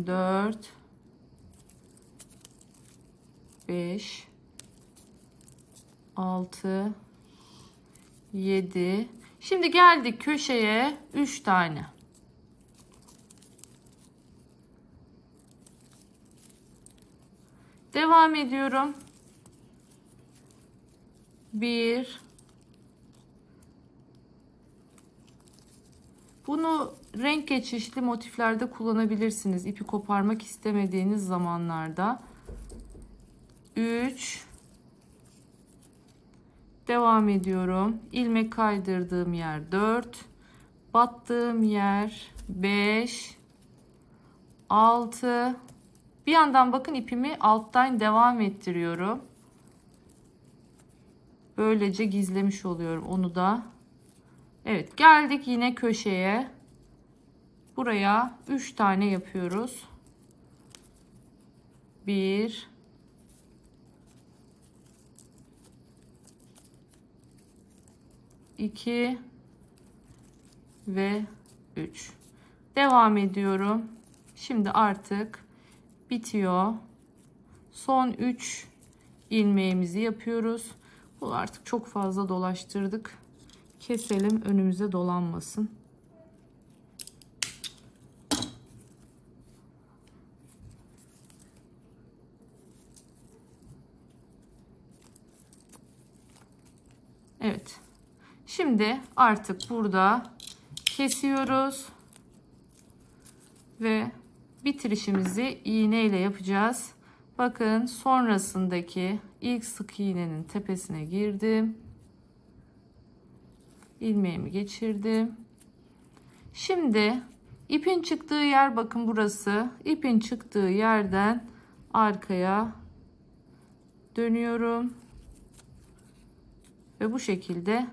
4 5 6 7. Şimdi geldik köşeye 3 tane. Devam ediyorum. 1. Bunu renk geçişli motiflerde kullanabilirsiniz. İpi koparmak istemediğiniz zamanlarda. 3. Devam ediyorum. İlmek kaydırdığım yer 4. Battığım yer 5. 6. Bir yandan bakın ipimi alttan devam ettiriyorum. Böylece gizlemiş oluyorum onu da. Evet, geldik yine köşeye. Buraya 3 tane yapıyoruz. 1 2 ve 3. Devam ediyorum. Şimdi artık bitiyor. Son 3 ilmeğimizi yapıyoruz. Bunu artık çok fazla dolaştırdık. Keselim, önümüze dolanmasın. Evet. Şimdi artık burada kesiyoruz ve bitirişimizi iğne ile yapacağız. Bakın sonrasındaki ilk sık iğnenin tepesine girdim. İlmeğimi geçirdim. Şimdi ipin çıktığı yer, bakın burası. İpin çıktığı yerden arkaya dönüyorum. Ve bu şekilde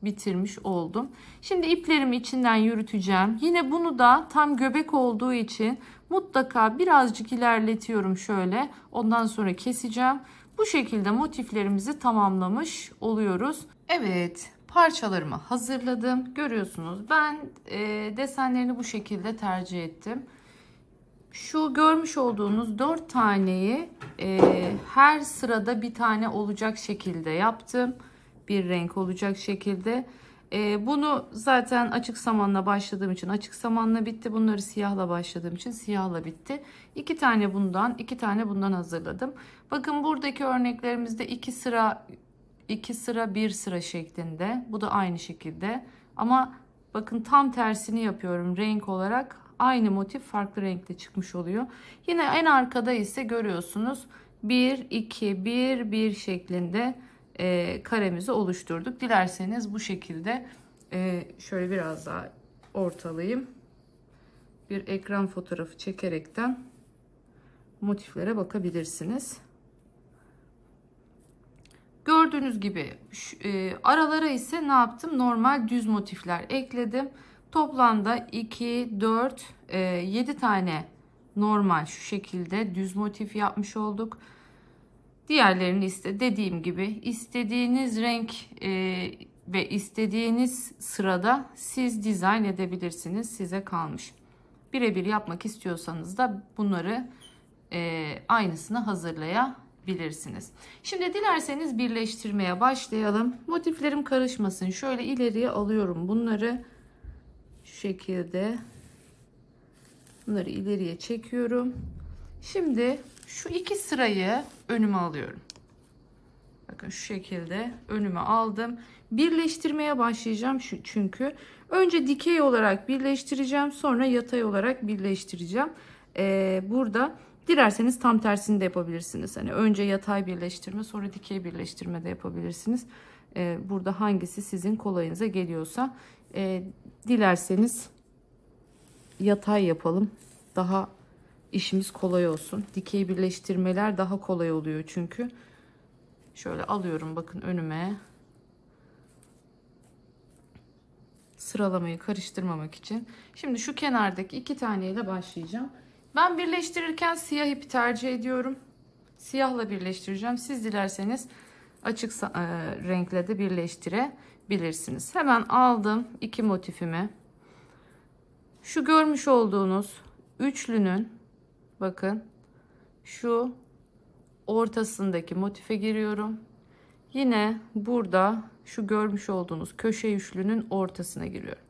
bitirmiş oldum. Şimdi iplerimi içinden yürüteceğim. Yine bunu da tam göbek olduğu için mutlaka birazcık ilerletiyorum şöyle. Ondan sonra keseceğim. Bu şekilde motiflerimizi tamamlamış oluyoruz. Evet, parçalarımı hazırladım. Görüyorsunuz ben desenlerini bu şekilde tercih ettim. Şu görmüş olduğunuz 4 taneyi her sırada bir tane olacak şekilde yaptım. Bir renk olacak şekilde. Bunu zaten açık samanla başladığım için açık samanla bitti. Bunları siyahla başladığım için siyahla bitti. 2 tane bundan, 2 tane bundan hazırladım. Bakın buradaki örneklerimizde 2 sıra 2 sıra 1 sıra şeklinde. Bu da aynı şekilde. Ama bakın tam tersini yapıyorum renk olarak. Aynı motif farklı renkte çıkmış oluyor. Yine en arkada ise görüyorsunuz 1 2 1 1 şeklinde karemizi oluşturduk. Dilerseniz bu şekilde şöyle biraz daha ortalayayım. Bir ekran fotoğrafı çekerekten motiflere bakabilirsiniz. Gördüğünüz gibi aralara ise ne yaptım? Normal düz motifler ekledim. Toplamda 2, 4, 7 tane normal şu şekilde düz motif yapmış olduk. Diğerlerini ise dediğim gibi istediğiniz renk ve istediğiniz sırada siz dizayn edebilirsiniz. Size kalmış. Birebir yapmak istiyorsanız da bunları aynısını hazırlayabilirsiniz. Şimdi dilerseniz birleştirmeye başlayalım. Motiflerim karışmasın. Şöyle ileriye alıyorum bunları. Şu şekilde. Bunları ileriye çekiyorum. Şimdi şu 2 sırayı önüme alıyorum. Bakın şu şekilde önüme aldım. Birleştirmeye başlayacağım çünkü. Önce dikey olarak birleştireceğim. Sonra yatay olarak birleştireceğim. Burada dilerseniz tam tersini de yapabilirsiniz. Hani önce yatay birleştirme sonra dikey birleştirme de yapabilirsiniz. Burada hangisi sizin kolayınıza geliyorsa. Dilerseniz yatay yapalım. Daha işimiz kolay olsun. Dikey birleştirmeler daha kolay oluyor çünkü. Şöyle alıyorum bakın önüme. Sıralamayı karıştırmamak için. Şimdi şu kenardaki 2 taneyle başlayacağım. Ben birleştirirken siyah ipi tercih ediyorum. Siyahla birleştireceğim. Siz dilerseniz açık renkle de birleştirebilirsiniz. Hemen aldım 2 motifimi. Şu görmüş olduğunuz üçlünün bakın şu ortasındaki motife giriyorum. Yine burada şu görmüş olduğunuz köşe üçlünün ortasına giriyorum.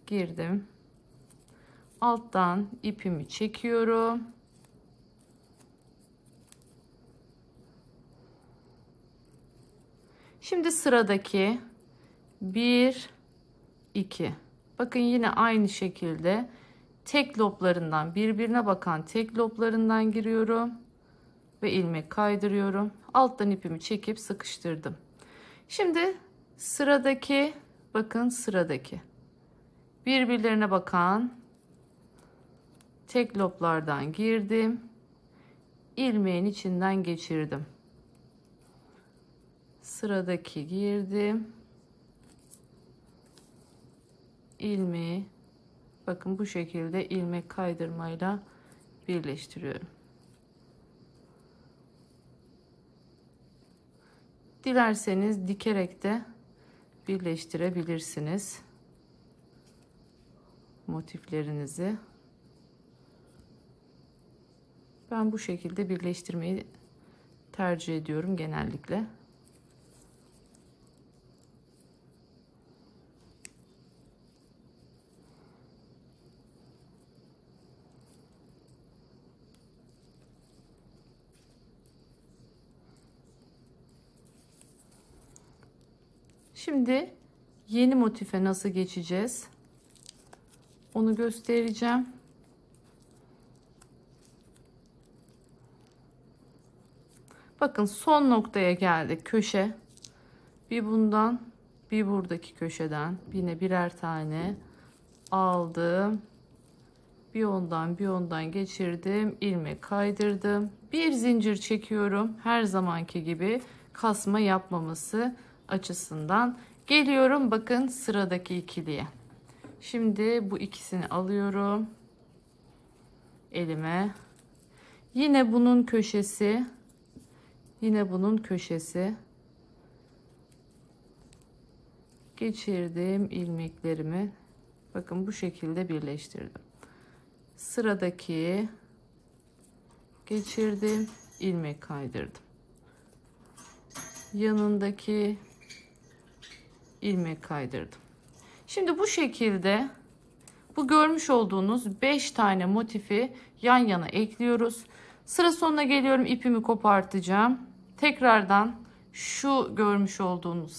Girdim. Alttan ipimi çekiyorum. Şimdi sıradaki 1 2. Bakın yine aynı şekilde tek loblarından birbirine bakan tek loblarından giriyorum ve ilmek kaydırıyorum. Alttan ipimi çekip sıkıştırdım. Şimdi sıradaki bakın sıradaki birbirlerine bakan tek loblardan girdim. İlmeğin içinden geçirdim. Sıradaki girdim. İlmeği bakın bu şekilde ilmek kaydırmayla birleştiriyorum. Dilerseniz dikerek de birleştirebilirsiniz motiflerinizi. Ben bu şekilde birleştirmeyi tercih ediyorum genellikle. Şimdi yeni motife nasıl geçeceğiz? Onu göstereceğim. Bakın son noktaya geldik. Köşe. Bir bundan, bir buradaki köşeden yine birer tane aldım. Bir ondan, bir ondan geçirdim. İlmek kaydırdım. Bir zincir çekiyorum. Her zamanki gibi kasma yapmaması açısından. Geliyorum bakın sıradaki ikiliye. Şimdi bu ikisini alıyorum elime. Yine bunun köşesi. Yine bunun köşesi. Geçirdim ilmeklerimi. Bakın bu şekilde birleştirdim. Sıradaki geçirdim, ilmek kaydırdım. Yanındaki ilmek kaydırdım. Şimdi bu şekilde bu görmüş olduğunuz 5 tane motifi yan yana ekliyoruz. Sıra sonuna geliyorum, ipimi kopartacağım. Tekrardan şu görmüş olduğunuz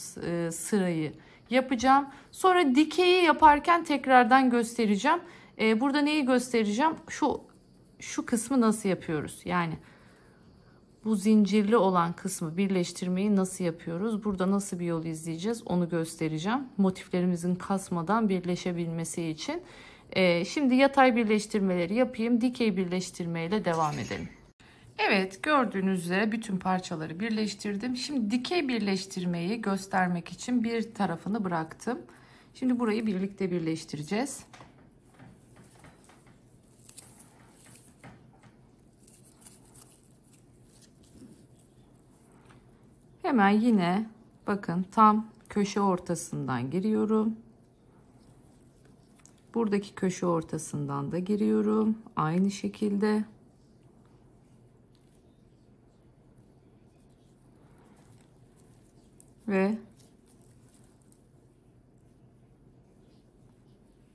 sırayı yapacağım. Sonra dikeyi yaparken tekrardan göstereceğim. Burada neyi göstereceğim? Şu kısmı nasıl yapıyoruz? Yani bu zincirli olan kısmı birleştirmeyi nasıl yapıyoruz? Burada nasıl bir yol izleyeceğiz? Onu göstereceğim. Motiflerimizin kasmadan birleşebilmesi için. Şimdi yatay birleştirmeleri yapayım. Dikey birleştirmeyle devam edelim. Evet, gördüğünüz üzere bütün parçaları birleştirdim. Şimdi dikey birleştirmeyi göstermek için bir tarafını bıraktım. Şimdi burayı birlikte birleştireceğiz. Hemen yine bakın tam köşe ortasından giriyorum. Buradaki köşe ortasından da giriyorum. Aynı şekilde. Ve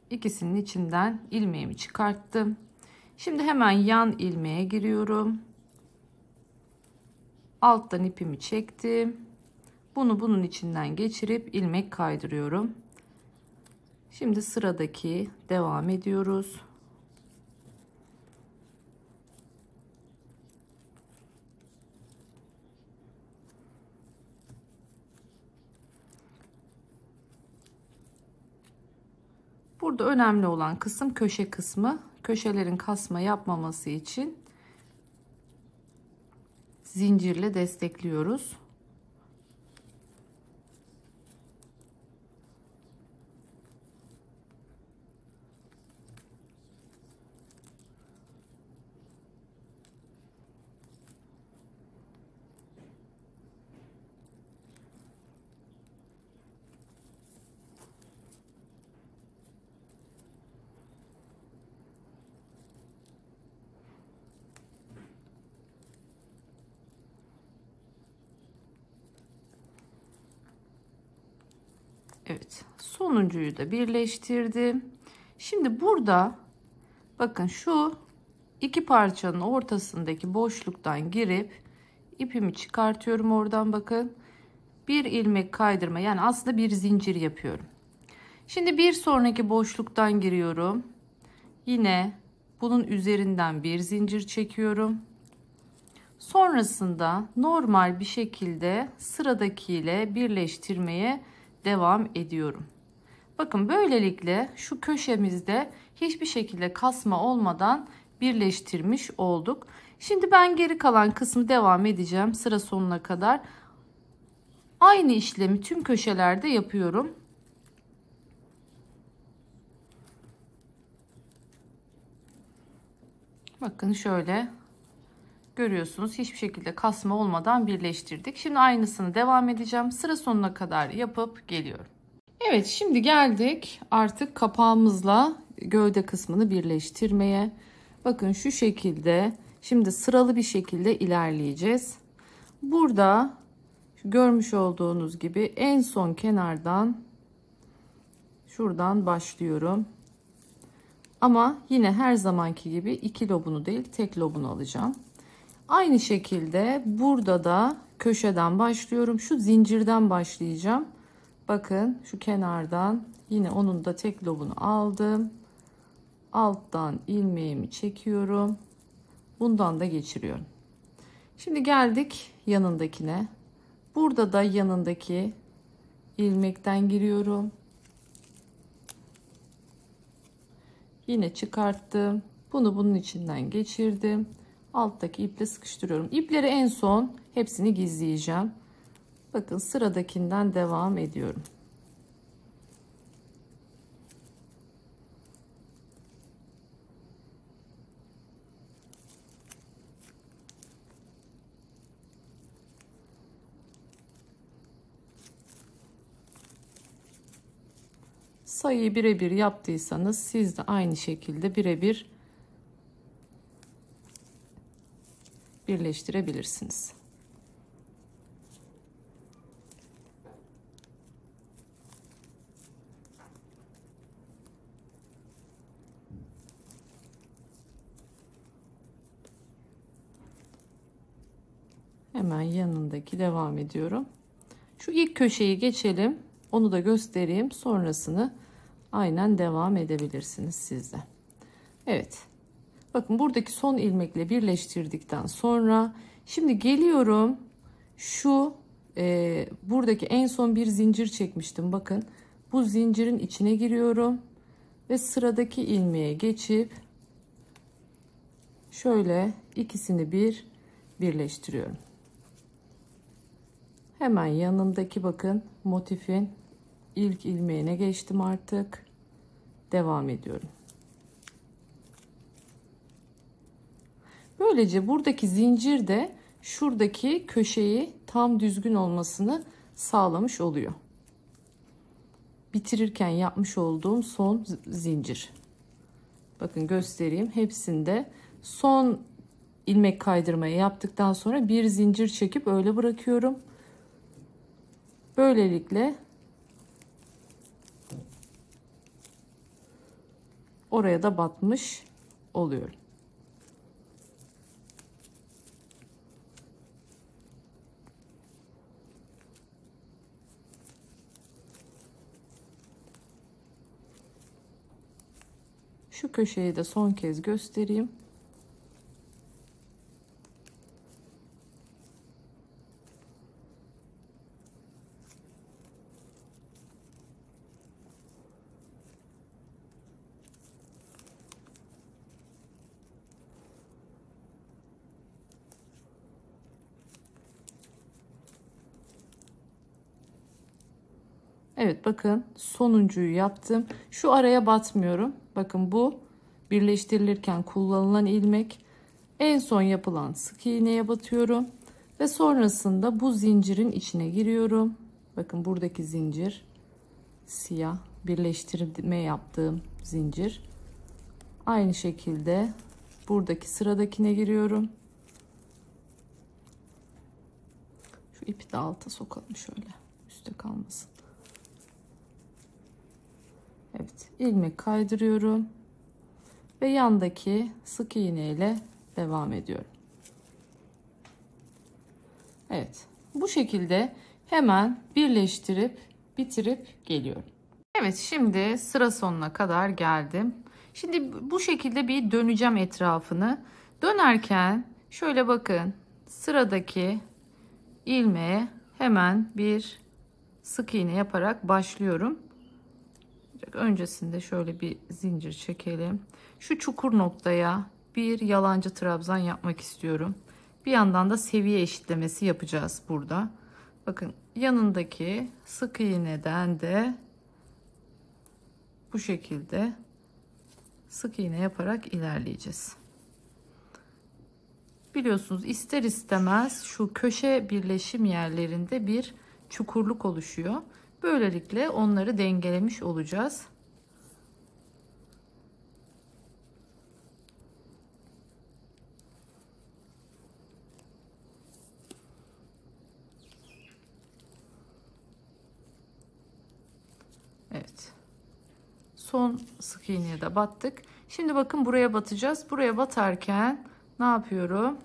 ikisinin içinden ilmeğimi çıkarttım. Şimdi hemen yan ilmeğe giriyorum. Alttan ipimi çektim. Bunu bunun içinden geçirip ilmek kaydırıyorum. Şimdi sıradaki devam ediyoruz. Burada önemli olan kısım köşe kısmı. Köşelerin kasma yapmaması için zincirle destekliyoruz. Evet, sonuncuyu da birleştirdim. Şimdi burada bakın şu iki parçanın ortasındaki boşluktan girip ipimi çıkartıyorum oradan, bakın. Bir ilmek kaydırma, yani aslında bir zincir yapıyorum. Şimdi bir sonraki boşluktan giriyorum. Yine bunun üzerinden bir zincir çekiyorum. Sonrasında normal bir şekilde sıradakiyle birleştirmeye devam ediyorum. Bakın böylelikle şu köşemizde hiçbir şekilde kasma olmadan birleştirmiş olduk. Şimdi ben geri kalan kısmı devam edeceğim sıra sonuna kadar. Aynı işlemi tüm köşelerde yapıyorum. Bakın şöyle görüyorsunuz, hiçbir şekilde kasma olmadan birleştirdik. Şimdi aynısını devam edeceğim. Sıra sonuna kadar yapıp geliyorum. Evet, şimdi geldik artık kapağımızla gövde kısmını birleştirmeye. Bakın şu şekilde şimdi sıralı bir şekilde ilerleyeceğiz. Burada görmüş olduğunuz gibi en son kenardan şuradan başlıyorum. Ama yine her zamanki gibi iki lobunu değil, tek lobunu alacağım. Aynı şekilde burada da köşeden başlıyorum. Şu zincirden başlayacağım. Bakın şu kenardan yine onun da tek lobunu aldım. Alttan ilmeğimi çekiyorum. Bundan da geçiriyorum. Şimdi geldik yanındakine. Burada da yanındaki ilmekten giriyorum. Yine çıkarttım. Bunu bunun içinden geçirdim. Alttaki iple sıkıştırıyorum. İpleri en son hepsini gizleyeceğim. Bakın sıradakinden devam ediyorum. Sayıyı birebir yaptıysanız siz de aynı şekilde birebir birleştirebilirsiniz. Hemen yanındaki devam ediyorum. Şu ilk köşeyi geçelim. Onu da göstereyim. Sonrasını aynen devam edebilirsiniz siz de. Evet. Bakın buradaki son ilmekle birleştirdikten sonra şimdi geliyorum. Şu buradaki en son bir zincir çekmiştim. Bakın bu zincirin içine giriyorum. Ve sıradaki ilmeğe geçip şöyle ikisini birleştiriyorum. Hemen yanındaki bakın motifin ilk ilmeğine geçtim artık. Devam ediyorum. Böylece buradaki zincir de şuradaki köşeyi tam düzgün olmasını sağlamış oluyor. Bitirirken yapmış olduğum son zincir. Bakın göstereyim. Hepsinde son ilmek kaydırmayı yaptıktan sonra bir zincir çekip öyle bırakıyorum. Böylelikle oraya da batmış oluyorum. Şu köşeyi de son kez göstereyim. Evet, bakın sonuncuyu yaptım. Şu araya batmıyorum. Bakın bu birleştirilirken kullanılan ilmek. En son yapılan sık iğneye batıyorum. Ve sonrasında bu zincirin içine giriyorum. Bakın buradaki zincir siyah, birleştirme yaptığım zincir. Aynı şekilde buradaki sıradakine giriyorum. Şu ipi de alta sokalım şöyle, üstte kalmasın. Evet, ilmek kaydırıyorum ve yandaki sık iğne ile devam ediyorum. Evet, bu şekilde hemen birleştirip bitirip geliyorum. Evet, şimdi sıra sonuna kadar geldim. Şimdi bu şekilde bir döneceğim etrafını. Dönerken şöyle bakın, sıradaki ilmeğe hemen bir sık iğne yaparak başlıyorum. Öncesinde şöyle bir zincir çekelim. Şu çukur noktaya bir yalancı trabzan yapmak istiyorum. Bir yandan da seviye eşitlemesi yapacağız burada. Bakın yanındaki sık iğneden de bu şekilde sık iğne yaparak ilerleyeceğiz. Biliyorsunuz ister istemez şu köşe birleşim yerlerinde bir çukurluk oluşuyor. Böylelikle onları dengelemiş olacağız. Evet. Son sık iğneye de battık. Şimdi bakın buraya batacağız. Buraya batarken ne yapıyorum?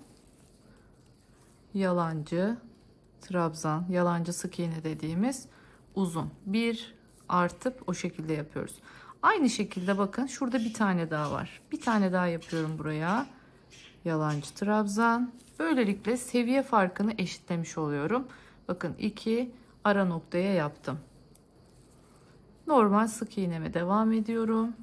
Yalancı trabzan, yalancı sık iğne dediğimiz uzun bir artıp o şekilde yapıyoruz. Aynı şekilde bakın şurada bir tane daha var. Bir tane daha yapıyorum buraya. Yalancı trabzan. Böylelikle seviye farkını eşitlemiş oluyorum. Bakın 2 ara noktaya yaptım. Normal sık iğneme devam ediyorum.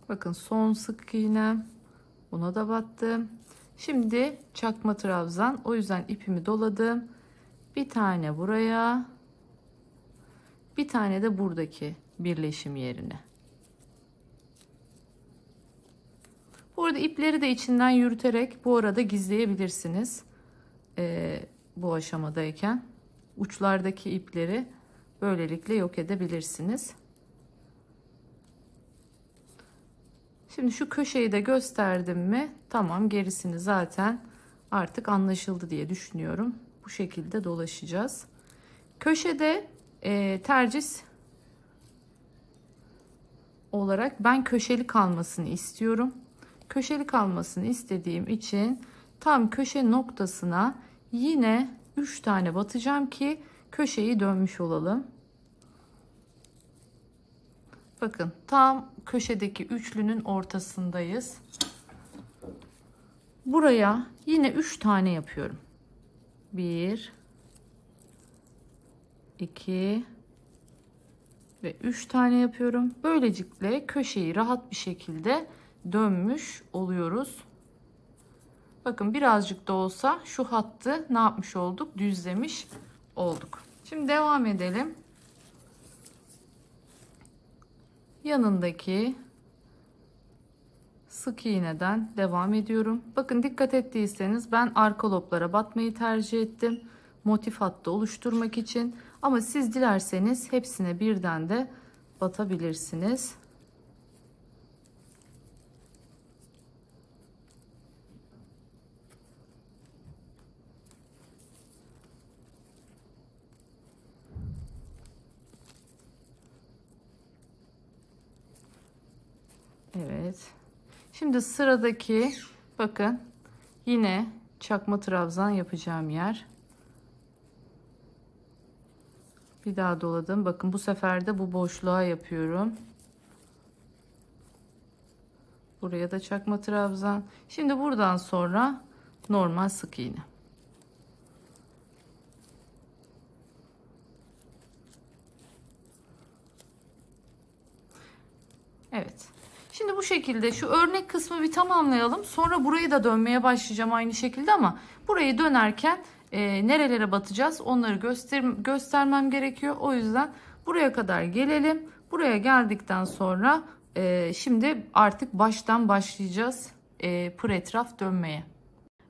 Bakın son sık iğnem, buna da battım. Şimdi çakma trabzan, o yüzden ipimi doladım. Bir tane buraya, bir tane de buradaki birleşim yerine. Bu arada ipleri de içinden yürüterek bu arada gizleyebilirsiniz. Bu aşamadayken uçlardaki ipleri böylelikle yok edebilirsiniz. Şimdi şu köşeyi de gösterdim mi? Tamam, gerisini zaten artık anlaşıldı diye düşünüyorum. Bu şekilde dolaşacağız. Köşede tercih olarak ben köşeli kalmasını istiyorum. Köşeli kalmasını istediğim için tam köşe noktasına yine 3 tane batacağım ki köşeyi dönmüş olalım. Bakın tam köşedeki üçlünün ortasındayız. Buraya yine 3 tane yapıyorum. 1 2 ve 3 tane yapıyorum. Böylelikle köşeyi rahat bir şekilde dönmüş oluyoruz. Bakın birazcık da olsa şu hattı ne yapmış olduk? Düzlemiş olduk. Şimdi devam edelim. Yanındaki sık iğneden devam ediyorum. Bakın dikkat ettiyseniz ben arka loblara batmayı tercih ettim. Motif hattı oluşturmak için. Ama siz dilerseniz hepsine birden de batabilirsiniz. Evet. Şimdi sıradaki bakın yine çakma trabzan yapacağım yer. Bir daha doladım. Bakın bu sefer de bu boşluğa yapıyorum. Buraya da çakma trabzan. Şimdi buradan sonra normal sık iğne. Evet. Şimdi bu şekilde şu örnek kısmı bir tamamlayalım. Sonra burayı da dönmeye başlayacağım aynı şekilde ama burayı dönerken nerelere batacağız onları göstermem gerekiyor. O yüzden buraya kadar gelelim. Buraya geldikten sonra şimdi artık baştan başlayacağız pır etraf dönmeye.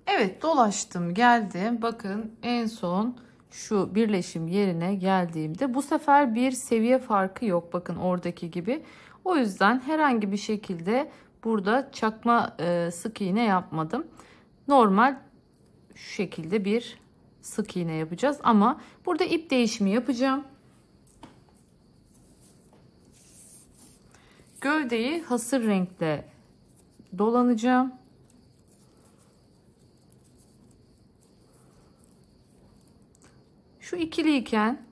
Evet, dolaştım geldim. Bakın en son şu birleşim yerine geldiğimde bu sefer bir seviye farkı yok. Bakın oradaki gibi. O yüzden herhangi bir şekilde burada çakma sık iğne yapmadım. Normal şu şekilde bir sık iğne yapacağız. Ama burada ip değişimi yapacağım. Gövdeyi hasır renkle dolanacağım. Şu ikiliyken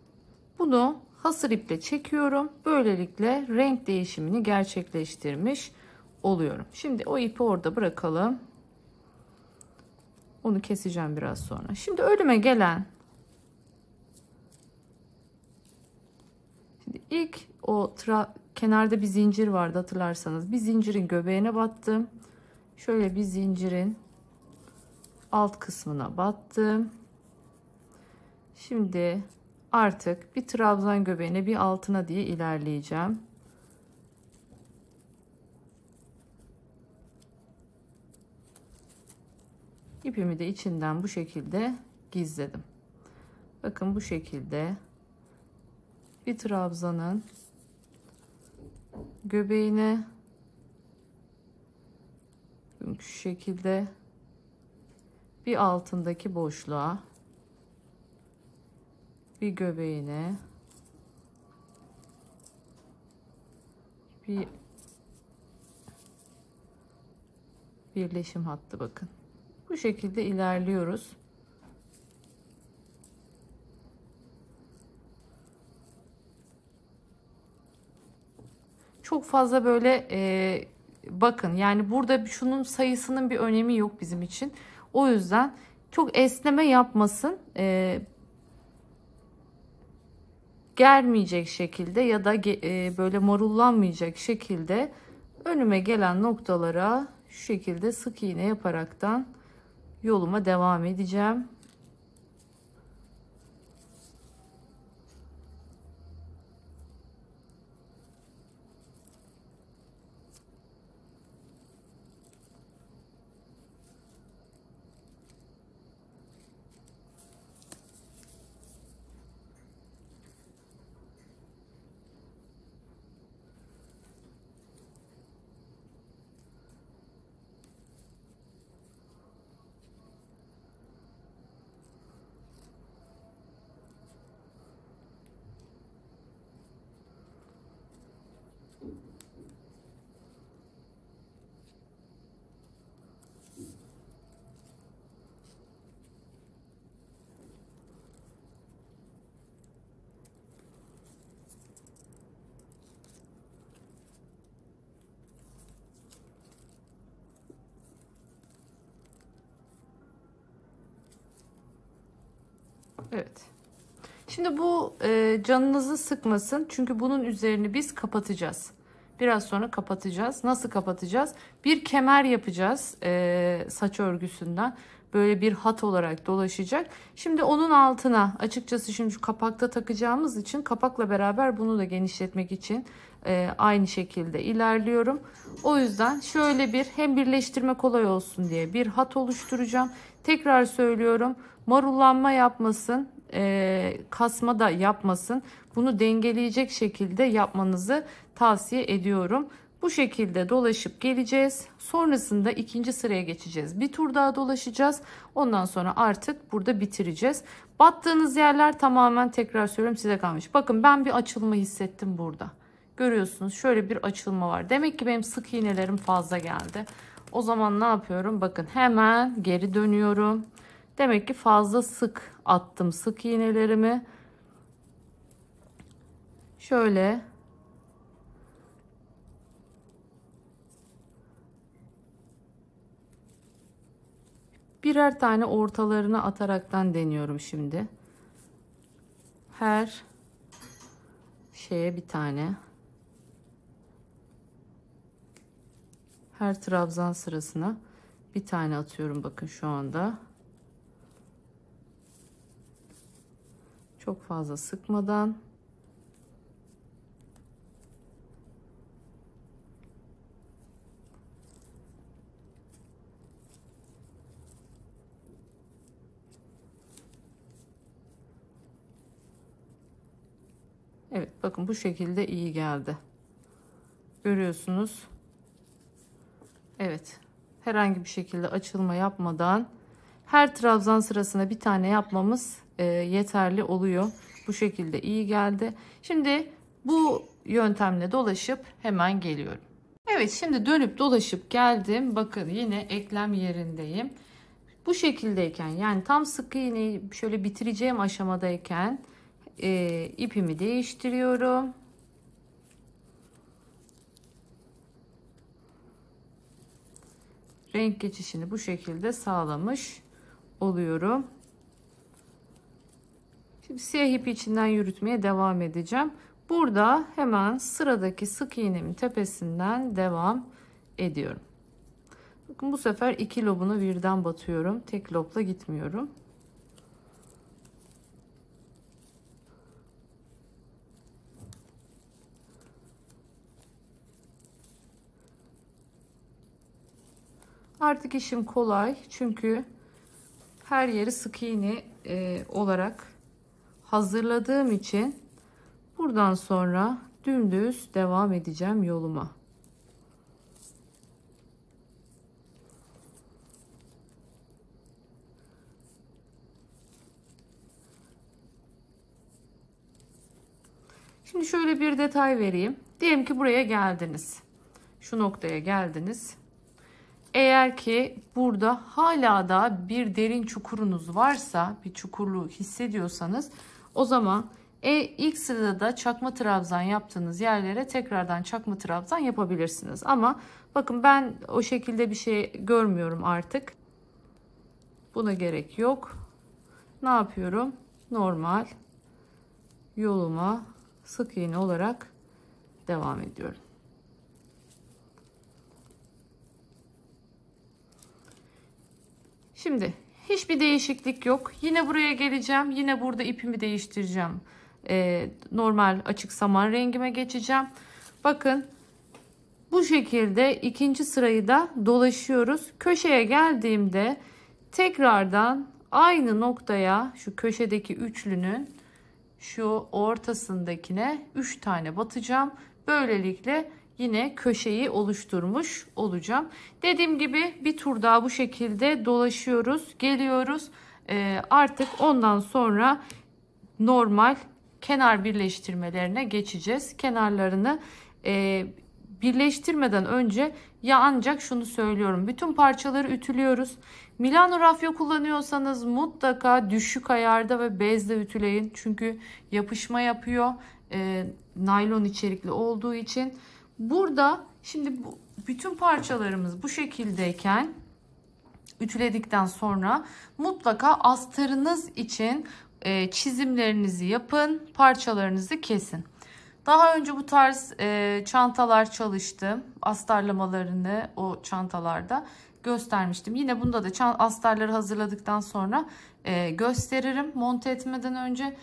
bunu hasır iple çekiyorum. Böylelikle renk değişimini gerçekleştirmiş oluyorum. Şimdi o ipi orada bırakalım. Onu keseceğim biraz sonra. Şimdi önüme gelen ilk o kenarda bir zincir vardı hatırlarsanız. Bir zincirin göbeğine battım. Şöyle bir zincirin alt kısmına battım. Şimdi artık bir trabzan göbeğine bir altına diye ilerleyeceğim. İpimi de içinden bu şekilde gizledim. Bakın bu şekilde bir trabzanın göbeğine şu şekilde bir altındaki boşluğa bir göbeğine bir birleşim hattı bakın. Bu şekilde ilerliyoruz. Çok fazla böyle bakın yani burada şunun sayısının bir önemi yok bizim için. O yüzden çok esneme yapmasın. Germeyecek şekilde ya da böyle marullanmayacak şekilde önüme gelen noktalara şu şekilde sık iğne yaparaktan yoluma devam edeceğim. Evet. Şimdi bu canınızı sıkmasın. Çünkü bunun üzerini biz kapatacağız. Biraz sonra kapatacağız. Nasıl kapatacağız? Bir kemer yapacağız saç örgüsünden. Böyle bir hat olarak dolaşacak. Şimdi onun altına açıkçası şimdi şu kapakta takacağımız için kapakla beraber bunu da genişletmek için aynı şekilde ilerliyorum. O yüzden şöyle bir hem birleştirme kolay olsun diye bir hat oluşturacağım. Tekrar söylüyorum. Marullanma yapmasın. Kasma da yapmasın. Bunu dengeleyecek şekilde yapmanızı tavsiye ediyorum. Bu şekilde dolaşıp geleceğiz. Sonrasında ikinci sıraya geçeceğiz. Bir tur daha dolaşacağız. Ondan sonra artık burada bitireceğiz. Battığınız yerler tamamen tekrar söylüyorum size kalmış. Bakın ben bir açılma hissettim burada. Görüyorsunuz şöyle bir açılma var. Demek ki benim sık iğnelerim fazla geldi. O zaman ne yapıyorum? Bakın hemen geri dönüyorum. Demek ki fazla sık attım sık iğnelerimi. Şöyle birer tane ortalarına ataraktan deniyorum şimdi. Her şeye bir tane. Her trabzan sırasına bir tane atıyorum bakın şu anda. Çok fazla sıkmadan. Evet bakın bu şekilde iyi geldi. Görüyorsunuz. Evet. Herhangi bir şekilde açılma yapmadan her trabzan sırasına bir tane yapmamız yeterli oluyor. Bu şekilde iyi geldi. Şimdi bu yöntemle dolaşıp hemen geliyorum. Evet şimdi dönüp dolaşıp geldim. Bakın yine eklem yerindeyim. Bu şekildeyken yani tam sık iğneyi şöyle bitireceğim aşamadayken ipimi değiştiriyorum. Renk geçişini bu şekilde sağlamış oluyorum. Şimdi siyah ipi içinden yürütmeye devam edeceğim. Burada hemen sıradaki sık iğnemin tepesinden devam ediyorum. Bakın bu sefer iki lobunu birden batıyorum. Tek lobla gitmiyorum. Artık işim kolay çünkü her yeri sık iğne olarak hazırladığım için buradan sonra dümdüz devam edeceğim yoluma. Şimdi şöyle bir detay vereyim. Diyelim ki buraya geldiniz. Şu noktaya geldiniz. Eğer ki burada hala da bir derin çukurunuz varsa, bir çukurluğu hissediyorsanız o zaman ilk sırada çakma trabzan yaptığınız yerlere tekrardan çakma trabzan yapabilirsiniz. Ama bakın ben o şekilde bir şey görmüyorum artık. Buna gerek yok. Ne yapıyorum? Normal yoluma sık iğne olarak devam ediyorum. Şimdi hiçbir değişiklik yok. Yine buraya geleceğim. Yine burada ipimi değiştireceğim. Normal açık saman rengime geçeceğim. Bakın bu şekilde ikinci sırayı da dolaşıyoruz. Köşeye geldiğimde tekrardan aynı noktaya şu köşedeki üçlünün şu ortasındakine 3 tane batacağım. Böylelikle yine köşeyi oluşturmuş olacağım. Dediğim gibi bir tur daha bu şekilde dolaşıyoruz, geliyoruz. Artık ondan sonra normal kenar birleştirmelerine geçeceğiz. Kenarlarını birleştirmeden önce ya ancak şunu söylüyorum. Bütün parçaları ütülüyoruz. Milano rafya kullanıyorsanız mutlaka düşük ayarda ve bezle ütüleyin. Çünkü yapışma yapıyor. Naylon içerikli olduğu için. Burada şimdi bütün parçalarımız bu şekildeyken ütüledikten sonra mutlaka astarınız için çizimlerinizi yapın. Parçalarınızı kesin. Daha önce bu tarz çantalar çalıştım. Astarlamalarını o çantalarda göstermiştim. Yine bunda da astarları hazırladıktan sonra gösteririm monte etmeden önce.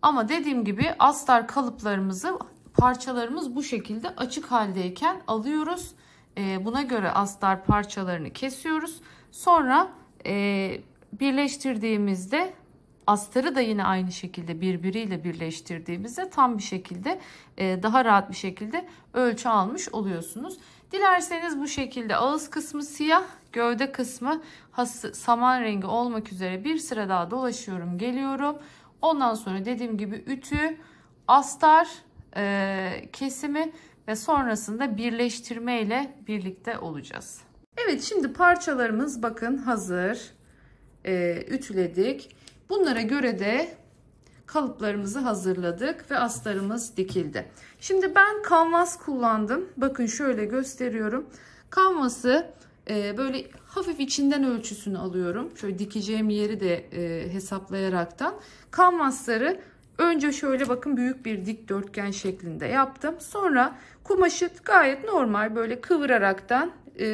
Ama dediğim gibi astar kalıplarımızı parçalarımız bu şekilde açık haldeyken alıyoruz. Buna göre astar parçalarını kesiyoruz. Sonra birleştirdiğimizde astarı da yine aynı şekilde birbiriyle birleştirdiğimizde tam bir şekilde daha rahat bir şekilde ölçü almış oluyorsunuz. Dilerseniz bu şekilde ağız kısmı siyah, gövde kısmı saman rengi olmak üzere bir sıra daha dolaşıyorum, geliyorum. Ondan sonra dediğim gibi ütü, astar kesimi ve sonrasında birleştirme ile birlikte olacağız. Evet, şimdi parçalarımız bakın hazır. Ütüledik. Bunlara göre de kalıplarımızı hazırladık ve astarımız dikildi. Şimdi ben kanvas kullandım. Bakın şöyle gösteriyorum. Kanvası böyle hafif içinden ölçüsünü alıyorum. Şöyle dikeceğim yeri de hesaplayaraktan. Kanvasları önce şöyle bakın büyük bir dikdörtgen şeklinde yaptım. Sonra kumaşı gayet normal böyle kıvıraraktan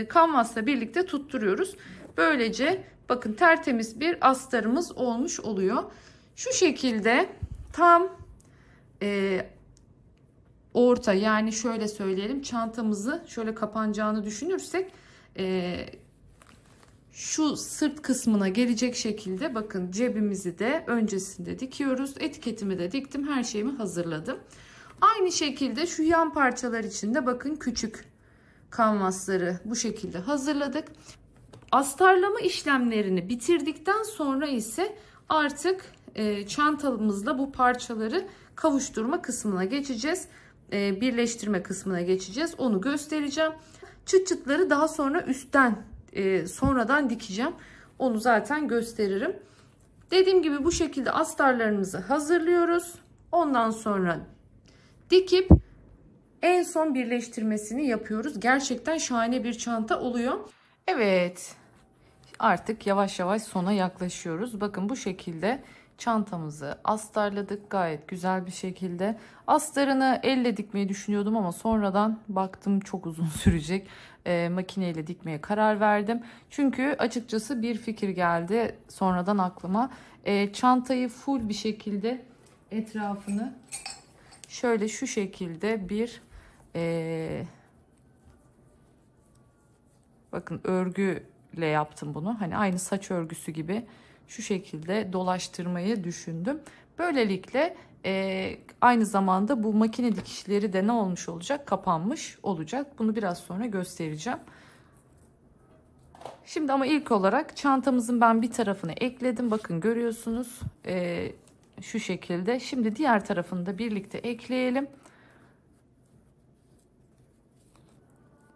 kanvasla birlikte tutturuyoruz. Böylece bakın tertemiz bir astarımız olmuş oluyor. Şu şekilde tam orta, yani şöyle söyleyelim, çantamızı şöyle kapanacağını düşünürsek şu sırt kısmına gelecek şekilde bakın cebimizi de öncesinde dikiyoruz. Etiketimi de diktim, her şeyimi hazırladım. Aynı şekilde şu yan parçalar için de bakın küçük kanvasları bu şekilde hazırladık. Astarlama işlemlerini bitirdikten sonra ise artık çantamızla bu parçaları kavuşturma kısmına geçeceğiz. Birleştirme kısmına geçeceğiz. Onu göstereceğim. Çıt çıtları daha sonra üstten sonradan dikeceğim. Onu zaten gösteririm. Dediğim gibi bu şekilde astarlarımızı hazırlıyoruz. Ondan sonra dikip en son birleştirmesini yapıyoruz. Gerçekten şahane bir çanta oluyor. Evet. Artık yavaş yavaş sona yaklaşıyoruz. Bakın bu şekilde çantamızı astarladık gayet güzel bir şekilde. Astarını elle dikmeyi düşünüyordum ama sonradan baktım çok uzun sürecek. Makineyle dikmeye karar verdim. Çünkü açıkçası bir fikir geldi sonradan aklıma. Çantayı full bir şekilde etrafını şöyle şu şekilde bir bakın örgüyle yaptım bunu. Hani aynı saç örgüsü gibi şu şekilde dolaştırmayı düşündüm. Böylelikle aynı zamanda bu makine dikişleri de ne olmuş olacak? Kapanmış olacak. Bunu biraz sonra göstereceğim. Şimdi ama ilk olarak çantamızın ben bir tarafını ekledim. Bakın görüyorsunuz. Şu şekilde. Şimdi diğer tarafını da birlikte ekleyelim.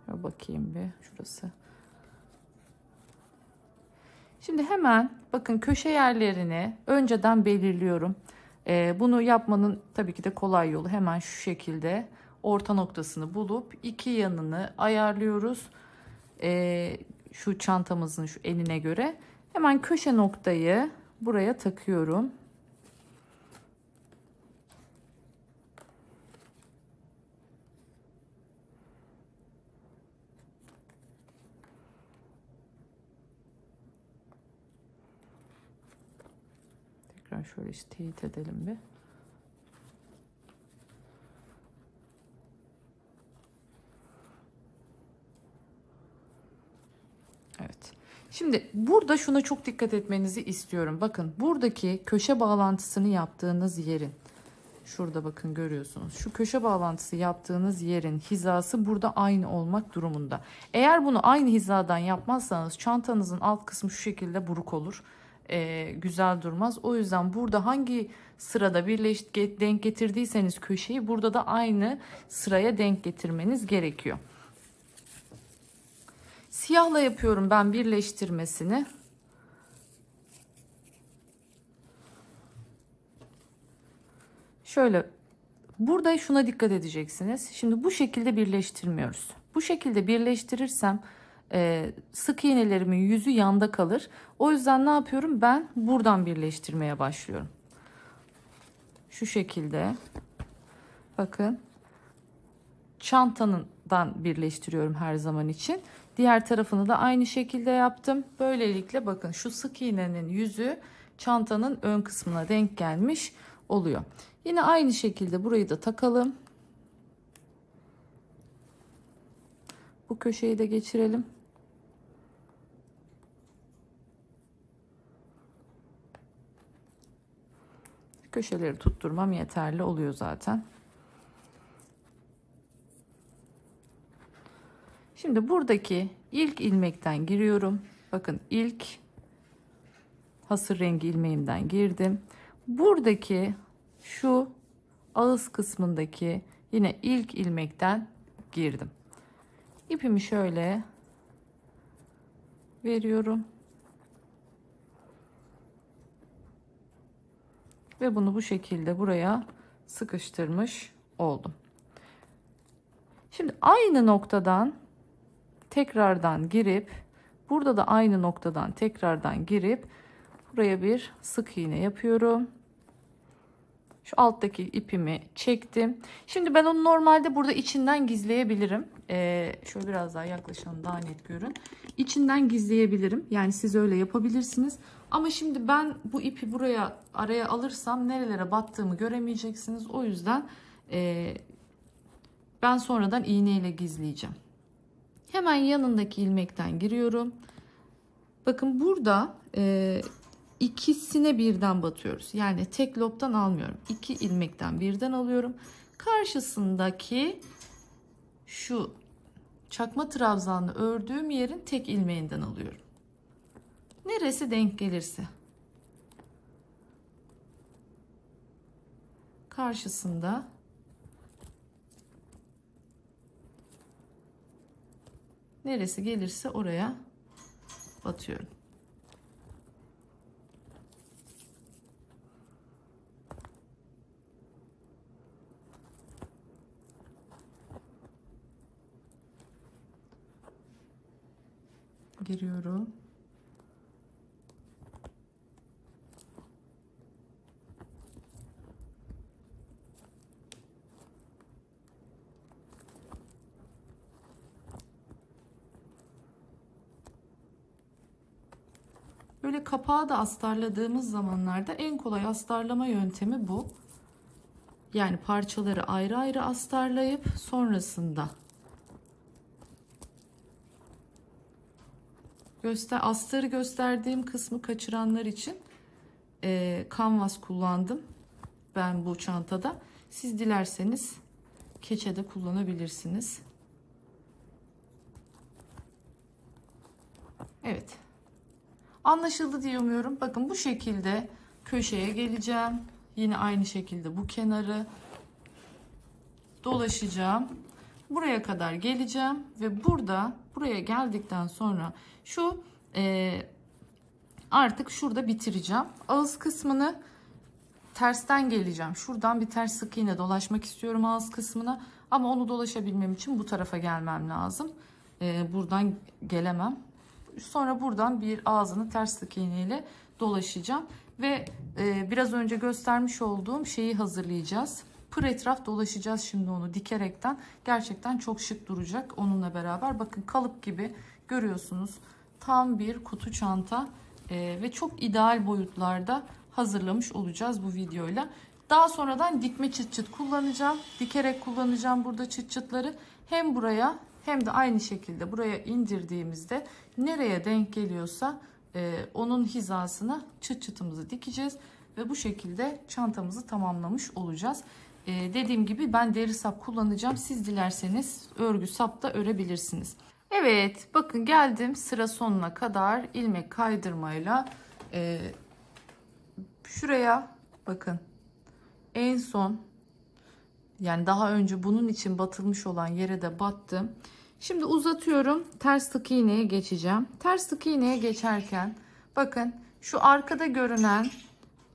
Bakayım bir şurası. Şimdi hemen bakın köşe yerlerini önceden belirliyorum. Bunu yapmanın tabii ki de kolay yolu hemen şu şekilde orta noktasını bulup iki yanını ayarlıyoruz. Şu çantamızın şu enine göre hemen köşe noktayı buraya takıyorum. Tekrar şöyle işte teyit edelim bir. Evet. Şimdi burada şuna çok dikkat etmenizi istiyorum. Bakın buradaki köşe bağlantısını yaptığınız yerin, şurada bakın görüyorsunuz. Şu köşe bağlantısı yaptığınız yerin hizası burada aynı olmak durumunda. Eğer bunu aynı hizadan yapmazsanız çantanızın alt kısmı şu şekilde buruk olur. Güzel durmaz. O yüzden burada hangi sırada denk getirdiyseniz köşeyi burada da aynı sıraya denk getirmeniz gerekiyor. Siyahla yapıyorum ben birleştirmesini. Şöyle burada şuna dikkat edeceksiniz. Şimdi bu şekilde birleştirmiyoruz. Bu şekilde birleştirirsem sık iğnelerimin yüzü yanda kalır. O yüzden ne yapıyorum? Ben buradan birleştirmeye başlıyorum. Şu şekilde. Bakın. Çantanından birleştiriyorum her zaman için. Diğer tarafını da aynı şekilde yaptım. Böylelikle bakın şu sık iğnenin yüzü çantanın ön kısmına denk gelmiş oluyor. Yine aynı şekilde burayı da takalım. Bu köşeyi de geçirelim. Köşeleri tutturmam yeterli oluyor zaten. Şimdi buradaki ilk ilmekten giriyorum. Bakın ilk hasır rengi ilmeğimden girdim. Buradaki şu ağız kısmındaki yine ilk ilmekten girdim. İpimi şöyle veriyorum. Ve bunu bu şekilde buraya sıkıştırmış oldum. Şimdi aynı noktadan tekrardan girip, burada da aynı noktadan tekrardan girip buraya bir sık iğne yapıyorum. Şu alttaki ipimi çektim. Şimdi ben onu normalde burada içinden gizleyebilirim. Şöyle biraz daha yaklaşalım, daha net görün. İçinden gizleyebilirim. Yani siz öyle yapabilirsiniz. Ama şimdi ben bu ipi buraya araya alırsam nerelere battığımı göremeyeceksiniz. O yüzden ben sonradan iğneyle gizleyeceğim. Hemen yanındaki ilmekten giriyorum. Bakın burada ikisine birden batıyoruz. Yani tek lobdan almıyorum. 2 ilmekten birden alıyorum. Karşısındaki şu çakma trabzanlı ördüğüm yerin tek ilmeğinden alıyorum. Neresi denk gelirse. Karşısında neresi gelirse oraya batıyorum. Giriyorum. Böyle kapağı da astarladığımız zamanlarda en kolay astarlama yöntemi bu. Yani parçaları ayrı ayrı astarlayıp sonrasında astarı gösterdiğim kısmı kaçıranlar için kanvas kullandım ben bu çantada. Siz dilerseniz keçe de kullanabilirsiniz. Evet. Anlaşıldı diye umuyorum. Bakın bu şekilde köşeye geleceğim. Yine aynı şekilde bu kenarı dolaşacağım. Buraya kadar geleceğim ve buraya geldikten sonra şu artık şurada bitireceğim. Ağız kısmını tersten geleceğim. Şuradan bir ters sık iğne dolaşmak istiyorum ağız kısmına. Ama onu dolaşabilmem için bu tarafa gelmem lazım. Buradan gelemem. Sonra buradan bir ağzını ters sık iğne ile dolaşacağım. Ve biraz önce göstermiş olduğum şeyi hazırlayacağız. Pır etraf dolaşacağız şimdi onu dikerekten. Gerçekten çok şık duracak onunla beraber. Bakın kalıp gibi görüyorsunuz. Tam bir kutu çanta ve çok ideal boyutlarda hazırlamış olacağız bu videoyla. Daha sonradan dikme çıt çıt kullanacağım. Dikerek kullanacağım burada çıt çıtları. Hem buraya hem de aynı şekilde buraya indirdiğimizde nereye denk geliyorsa onun hizasına çıt çıtımızı dikeceğiz. Ve bu şekilde çantamızı tamamlamış olacağız. Dediğim gibi ben deri sap kullanacağım. Siz dilerseniz örgü sap da örebilirsiniz. Evet, bakın geldim sıra sonuna kadar ilmek kaydırmayla şuraya bakın en son, yani daha önce bunun için batılmış olan yere de battım. Şimdi uzatıyorum, ters sık iğneye geçeceğim. Ters sık iğneye geçerken bakın şu arkada görünen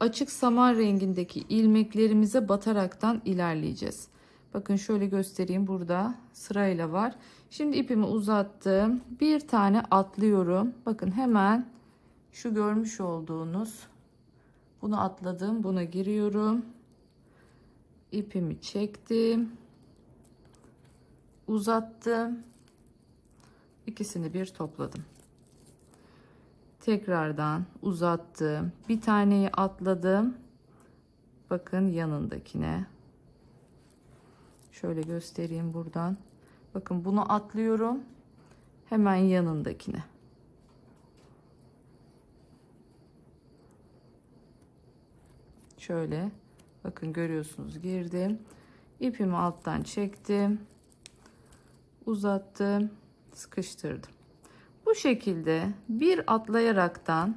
açık samar rengindeki ilmeklerimize bataraktan ilerleyeceğiz. Bakın şöyle göstereyim, burada sırayla var. Şimdi ipimi uzattım. Bir tane atlıyorum. Bakın hemen şu görmüş olduğunuz bunu atladım. Buna giriyorum. İpimi çektim. Uzattım. İkisini bir topladım. Tekrardan uzattım. Bir taneyi atladım. Bakın yanındakine. Şöyle göstereyim buradan. Bakın bunu atlıyorum. Hemen yanındakine. Şöyle. Bakın görüyorsunuz, girdim. İpimi alttan çektim. Uzattım. Sıkıştırdım. Bu şekilde bir atlayaraktan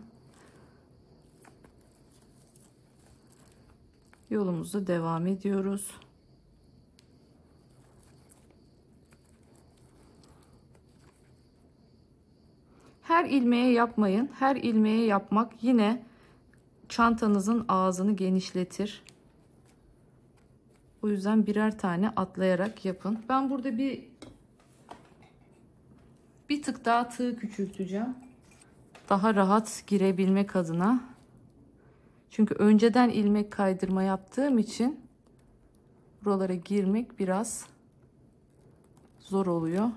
yolumuza devam ediyoruz. her ilmeğe yapmayın. Her ilmeğe yapmak yine çantanızın ağzını genişletir. O yüzden birer tane atlayarak yapın. Ben burada bir tık daha tığ küçülteceğim. Daha rahat girebilmek adına. Çünkü önceden ilmek kaydırma yaptığım için buralara girmek biraz zor oluyor.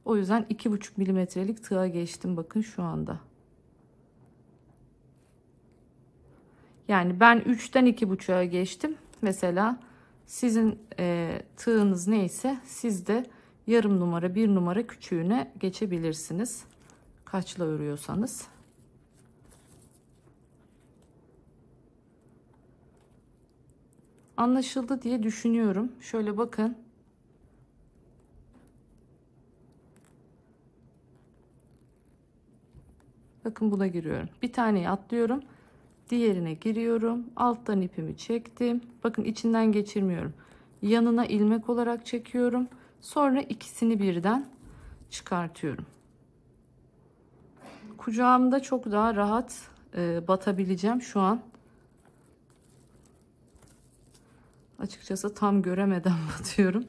O yüzden 2,5 milimetrelik tığa geçtim bakın şu anda. Yani ben 3'ten 2,5'a geçtim. Mesela sizin tığınız neyse siz de yarım numara 1 numara küçüğüne geçebilirsiniz. Kaçla örüyorsanız. Anlaşıldı diye düşünüyorum. Şöyle bakın. Bakın buna giriyorum. Bir taneyi atlıyorum. Diğerine giriyorum. Alttan ipimi çektim. Bakın içinden geçirmiyorum. Yanına ilmek olarak çekiyorum. Sonra ikisini birden çıkartıyorum. Kucağımda çok daha rahat batabileceğim şu an. Açıkçası tam göremeden batıyorum.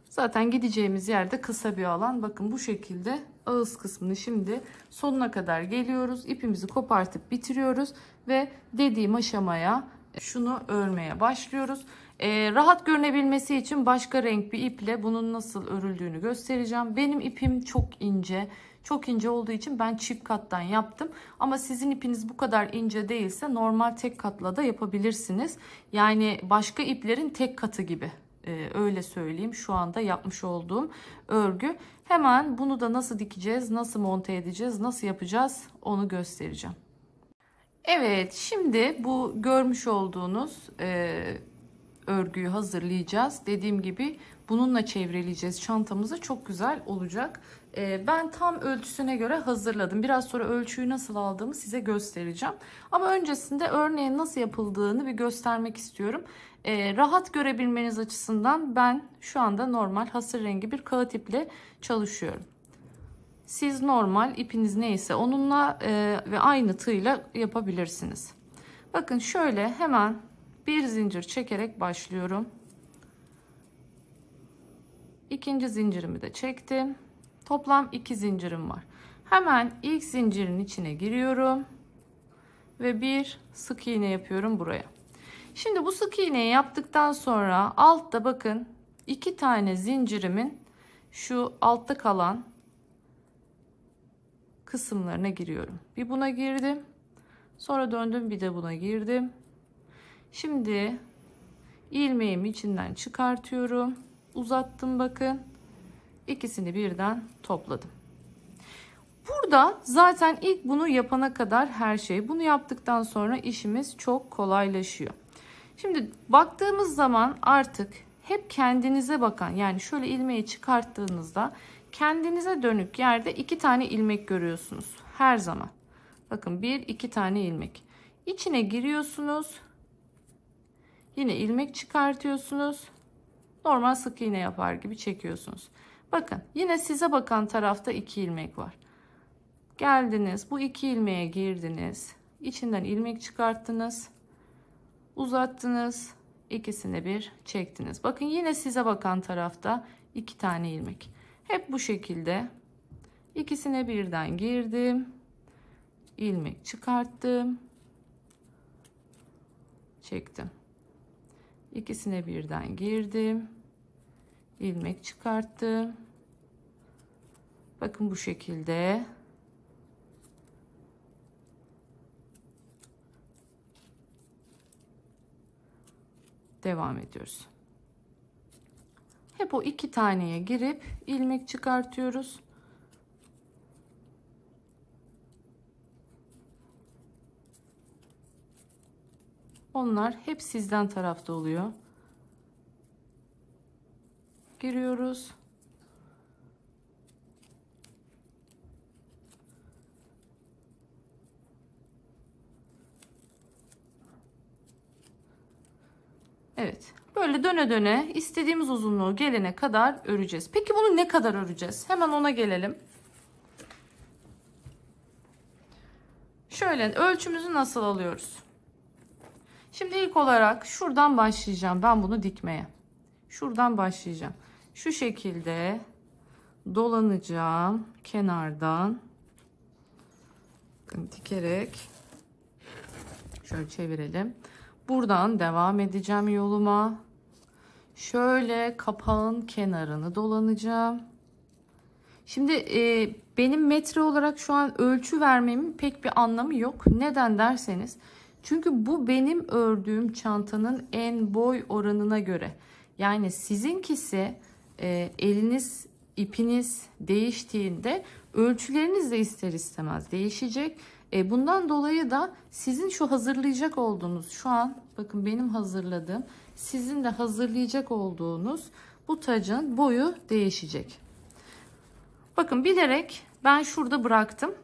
Zaten gideceğimiz yerde kısa bir alan. Bakın bu şekilde ağız kısmını şimdi sonuna kadar geliyoruz. İpimizi kopartıp bitiriyoruz ve dediğim aşamaya şunu örmeye başlıyoruz. Rahat görünebilmesi için başka renk bir iple bunun nasıl örüldüğünü göstereceğim. Benim ipim çok ince. Çok ince olduğu için ben çift kattan yaptım. Ama sizin ipiniz bu kadar ince değilse normal tek katla da yapabilirsiniz. Yani başka iplerin tek katı gibi. Öyle söyleyeyim şu anda yapmış olduğum örgü. Hemen bunu da nasıl dikeceğiz, nasıl monte edeceğiz, nasıl yapacağız onu göstereceğim. Evet, şimdi bu görmüş olduğunuz örgüyü hazırlayacağız. Dediğim gibi bununla çevreleyeceğiz çantamızı. Çok güzel olacak. Ben tam ölçüsüne göre hazırladım. Biraz sonra ölçüyü nasıl aldığımı size göstereceğim. Ama öncesinde örneğin nasıl yapıldığını bir göstermek istiyorum. Rahat görebilmeniz açısından ben şu anda normal hasır rengi bir kağıt iple çalışıyorum. Siz normal ipiniz neyse onunla ve aynı tığla yapabilirsiniz. Bakın şöyle hemen bir zincir çekerek başlıyorum. İkinci zincirimi de çektim. Toplam 2 zincirim var. Hemen ilk zincirin içine giriyorum ve bir sık iğne yapıyorum buraya. Şimdi bu sık iğneyi yaptıktan sonra altta bakın 2 tane zincirimin şu altta kalan kısımlarına giriyorum. Bir buna girdim. Sonra döndüm bir de buna girdim. Şimdi ilmeğimi içinden çıkartıyorum. Uzattım bakın. İkisini birden topladım. Burada zaten ilk bunu yapana kadar her şey. Bunu yaptıktan sonra işimiz çok kolaylaşıyor. Şimdi baktığımız zaman artık hep kendinize bakan, yani şöyle ilmeği çıkarttığınızda kendinize dönük yerde 2 tane ilmek görüyorsunuz. Her zaman. Bakın 1-2 tane ilmek. İçine giriyorsunuz. Yine ilmek çıkartıyorsunuz. Normal sık iğne yapar gibi çekiyorsunuz. Bakın yine size bakan tarafta 2 ilmek var. Geldiniz bu 2 ilmeğe girdiniz. İçinden ilmek çıkarttınız. Uzattınız. İkisini bir çektiniz. Bakın yine size bakan tarafta 2 tane ilmek. Hep bu şekilde ikisine birden girdim. İlmek çıkarttım. Çektim. İkisine birden girdim. İlmek çıkarttım. Bakın bu şekilde. Devam ediyoruz. Hep o 2 taneye girip ilmek çıkartıyoruz. Onlar hep sizden tarafta oluyor. Giriyoruz. Evet. Böyle döne döne istediğimiz uzunluğu gelene kadar öreceğiz. Peki bunu ne kadar öreceğiz? Hemen ona gelelim. Şöyle ölçümüzü nasıl alıyoruz? Şimdi ilk olarak şuradan başlayacağım ben bunu dikmeye. Şuradan başlayacağım. Şu şekilde dolanacağım kenardan. Dikerek şöyle çevirelim. Buradan devam edeceğim yoluma. Şöyle kapağın kenarını dolanacağım. Şimdi benim metre olarak şu an ölçü vermemin pek bir anlamı yok. Neden derseniz, çünkü bu benim ördüğüm çantanın en boy oranına göre. Yani sizinkisi eliniz, ipiniz değiştiğinde ölçüleriniz de ister istemez değişecek. Bundan dolayı da sizin şu hazırlayacak olduğunuz, şu an bakın benim hazırladığım, sizin de hazırlayacak olduğunuz bu tacın boyu değişecek. Bakın bilerek ben şurada bıraktım.